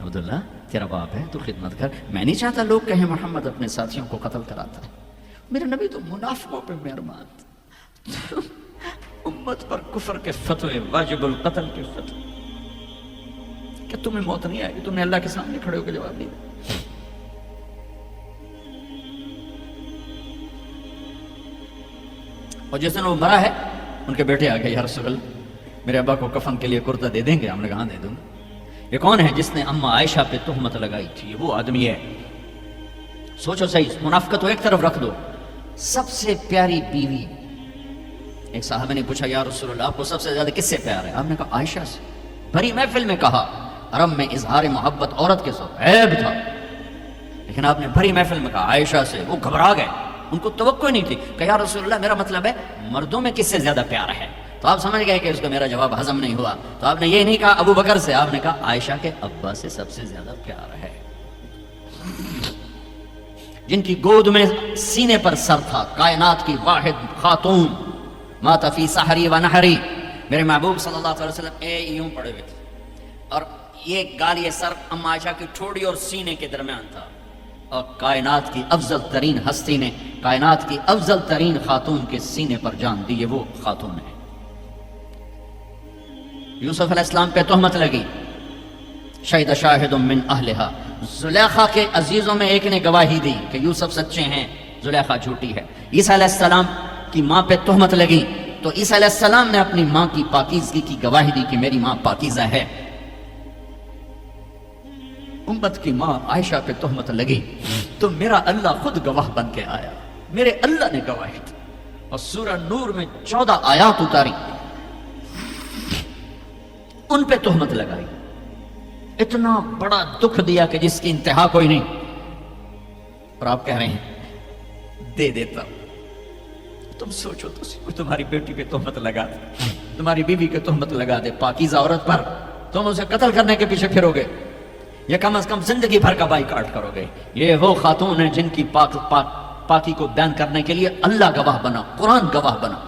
عبداللہ تیرا باپ ہے، تو خدمت کر، میں نہیں چاہتا لوگ کہیں محمد اپنے ساتھیوں کو قتل کراتا ہے۔ میرے نبی تو منافقوں پہ مہربان، امت پر کفر کے فتوے، واجب القتل کے فتوے، کہ تمہیں موت نہیں آئے گی، تم نے اللہ کے سامنے کھڑے ہو کے جواب نہیں دیا۔ اور جس دن وہ مرا ہے ان کے بیٹے آ گئے، یا رسول اللہ میرے ابا کو کفن کے لیے کرتا دے دیں گے؟ ہم نے کہا دے دوں گا۔ یہ کون ہے جس نے اماں عائشہ پہ تہمت لگائی تھی؟ وہ آدمی ہے۔ سوچو صحیح، منافقت کو ایک طرف رکھ دو، سب سے پیاری بیوی، ایک صحابہ نے پوچھا یا رسول اللہ آپ کو سب سے زیادہ کس سے پیار ہے؟ آپ نے کہا عائشہ سے۔ بھری محفل میں کہا، حرم میں اظہار محبت عورت کے ساتھ عیب تھا، لیکن آپ نے بھری محفل میں کہا عائشہ سے۔ وہ گھبرا گئے، ان کو توقع نہیں تھی کہ یا رسول اللہ میرا مطلب ہے مردوں میں کس سے زیادہ پیار ہے؟ تو آپ سمجھ گئے کہ اس کو میرا جواب ہضم نہیں ہوا، تو آپ نے یہ نہیں کہا ابو بکر سے، آپ نے کہا عائشہ کے ابا سے سب سے زیادہ پیار ہے، جن کی گود میں سینے پر سر تھا، کائنات کی واحد خاتون، مات فی سحری و نحری۔ میرے محبوب صلی اللہ علیہ وسلم یوں پڑے ہوئے تھے، اور یہ گال، یہ سر اما عائشہ کی ٹھوڑی اور سینے کے درمیان تھا، اور کائنات کی افضل ترین ہستی نے، کائنات کی افضل ترین خاتون کے سینے پر جان دی، وہ خاتون ہے۔ یوسف علیہ السلام پہ تہمت لگی، شہید شاہد من اہلہا، زلیخا کے عزیزوں میں ایک نے گواہی دی کہ یوسف سچے ہیں، زلیخا جھوٹی ہے۔ عیسیٰ علیہ السلام کی ماں پہ تہمت لگی تو عیسیٰ علیہ السلام نے اپنی ماں کی پاکیزگی کی گواہی دی کہ میری ماں پاکیزہ ہے۔ امت کی ماں عائشہ پہ تہمت لگی تو میرا اللہ خود گواہ بن کے آیا، میرے اللہ نے گواہی دی، اور سورہ نور میں 14 آیات اتاری، ان پہ تہمت لگائی، اتنا بڑا دکھ دیا کہ جس کی انتہا کوئی نہیں، اور آپ کہہ رہے ہیں دے دیتا۔ تم سوچو تو تمہاری بیٹی پہ تہمت لگا دے، تمہاری بیوی پہ تہمت لگا دے، پاکیزہ عورت پر، تم اسے قتل کرنے کے پیچھے پھرو گے، یا کم از کم زندگی بھر کا بائیکاٹ کرو گے۔ یہ وہ خاتون ہیں جن کی پاکی کو بیان کرنے کے لیے اللہ گواہ بنا، قرآن گواہ بنا،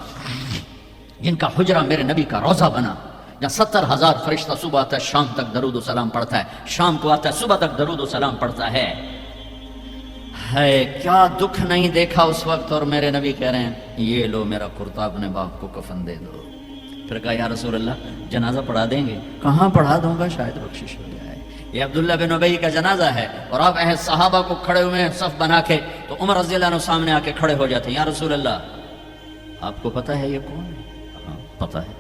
جن کا حجرہ میرے نبی کا روضہ بنا، جہاں 70,000 فرشتہ صبح آتا ہے شام تک درود و سلام پڑھتا ہے، شام کو آتا ہے صبح تک درود و سلام پڑھتا ہے۔ کیا دکھ نہیں دیکھا اس وقت، اور میرے نبی کہہ رہے ہیں یہ لو میرا کرتا اپنے باپ کو کفن دے دو۔ پھر کہا یا رسول اللہ جنازہ پڑھا دیں گے؟ کہاں پڑھا دوں گا، شاید بخشش ہو جائے۔ یہ عبداللہ بن ابی کا جنازہ ہے، اور آپ صحابہ کو کھڑے ہوئے ہیں صف بنا کے، تو عمر رضی اللہ عنہ سامنے آ کے کھڑے ہو جاتے ہیں، یا رسول اللہ آپ کو پتہ ہے یہ کون ہے؟ ہاں پتہ ہے،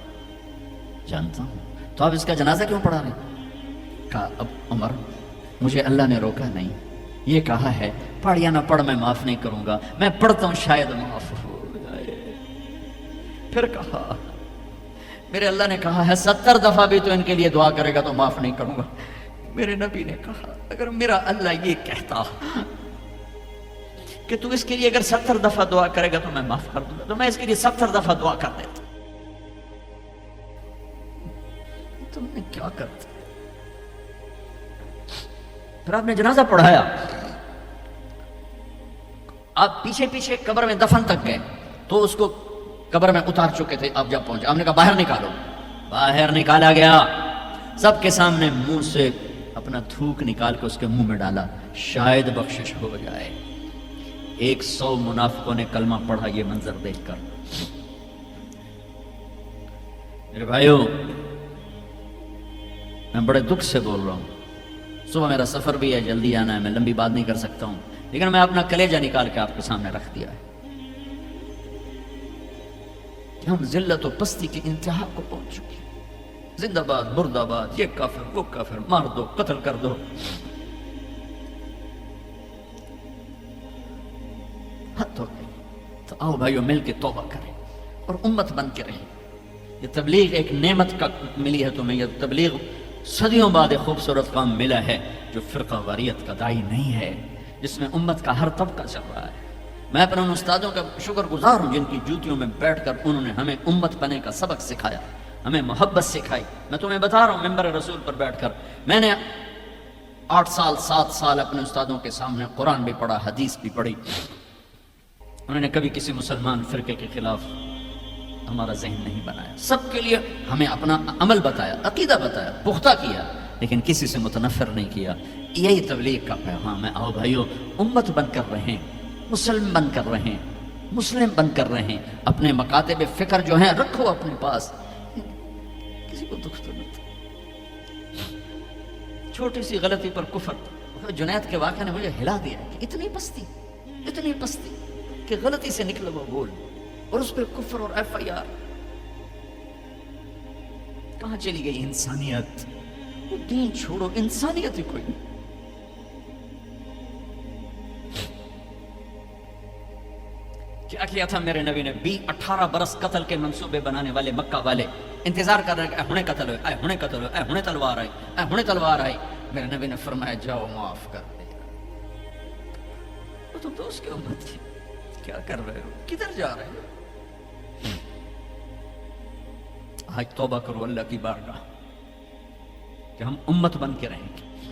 جانتا ہوں، تو آپ اس کا جنازہ کیوں پڑھا رہے ہیں؟ کہا اب عمر مجھے اللہ نے روکا نہیں، یہ کہا ہے پڑھ یا نہ پڑھ میں معاف نہیں کروں گا، میں پڑھتا ہوں شاید معاف ہو جائے۔ پھر کہا میرے اللہ نے کہا ہے 70 دفعہ بھی تو ان کے لیے دعا کرے گا تو معاف نہیں کروں گا۔ میرے نبی نے کہا اگر میرا اللہ یہ کہتا کہ تو اس کے لیے اگر 70 دفعہ دعا کرے گا تو میں معاف کر دوں گا. تو میں اس کے لیے 70 دفعہ دعا کر دیتا. تم نے کیا کر دیا؟ پھر آپ نے جنازہ پڑھایا, آپ پیچھے پیچھے قبر میں دفن تک گئے تو اس کو قبر میں اتار چکے تھے, آپ جب پہنچے آپ نے کہا باہر نکالو. باہر نکالا گیا, سب کے سامنے منہ سے اپنا تھوک نکال کے اس کے منہ میں ڈالا, شاید بخشش ہو جائے. 100 منافقوں نے کلمہ پڑھا یہ منظر دیکھ کر. میرے بھائیوں, میں بڑے دکھ سے بول رہا ہوں, صبح میرا سفر بھی ہے, جلدی آنا ہے, میں لمبی بات نہیں کر سکتا ہوں, لیکن میں اپنا کلیجہ نکال کے آپ کے سامنے رکھ دیا ہے کہ ہم ذلت و پستی کی انتہا کو پہنچ چکے ہیں. زندہ باد, مرد آباد, یہ کافر, وہ کافر, مار دو, قتل کر دو. حد ہو گئی. تو آؤ بھائیو مل کے توبہ کریں اور امت بن کے رہیں. یہ تبلیغ ایک نعمت کا ملی ہے تمہیں. یہ تبلیغ صدیوں بعد ایک خوبصورت کام ملا ہے جو فرقہ واریت کا داعی نہیں ہے, جس میں امت کا ہر طبقہ چل رہا ہے. میں اپنے ان استادوں کا شکر گزار ہوں جن کی جوتیوں میں بیٹھ کر انہوں نے ہمیں امت بننے کا سبق سکھایا, ہمیں محبت سکھائی. میں تمہیں بتا رہا ہوں ممبر رسول پر بیٹھ کر میں نے 8 سال 7 سال اپنے استادوں کے سامنے قرآن بھی پڑھا, حدیث بھی پڑھی. انہوں نے کبھی کسی مسلمان فرقے کے خلاف ہمارا ذہن نہیں بنایا. سب کے لیے ہمیں اپنا عمل بتایا, عقیدہ بتایا, پختہ کیا, لیکن کسی سے متنفر نہیں کیا. یہی تبلیغ کا پیغام ہے. آؤ بھائیو امت بن کر رہیں, مسلم بن کر رہیں, مسلم بن کر رہیں. اپنے مکاتب فکر جو ہیں رکھو اپنے پاس, کسی کو دکھ تو نہیں. چھوٹی سی غلطی پر کفر. جنید کے واقعہ نے مجھے ہلا دیا کہ اتنی پستی کہ غلطی سے نکلا وہ بول اور اس پہ کفر اور FIR. کہاں چلی گئی انسانیت؟ وہ دین چھوڑو, انسانیت ہی کوئی نہیں. کیا کیا تھا میرے نبی نے؟ 18 برس قتل کے منصوبے بنانے والے مکہ والے انتظار کر رہے کہ ہنے قتل ہوئے, ہنے قتل ہوئے, ہنے تلوار آئی, ہنے تلوار آئی. میرے نبی نے فرمایا جاؤ معاف کر دے. وہ تو اس کی امت تھی, کیا کر رہے ہو, کدھر جا رہے ہو؟ آج توبہ کرو اللہ کی بارگاہ کہ ہم امت بن کے رہیں گے.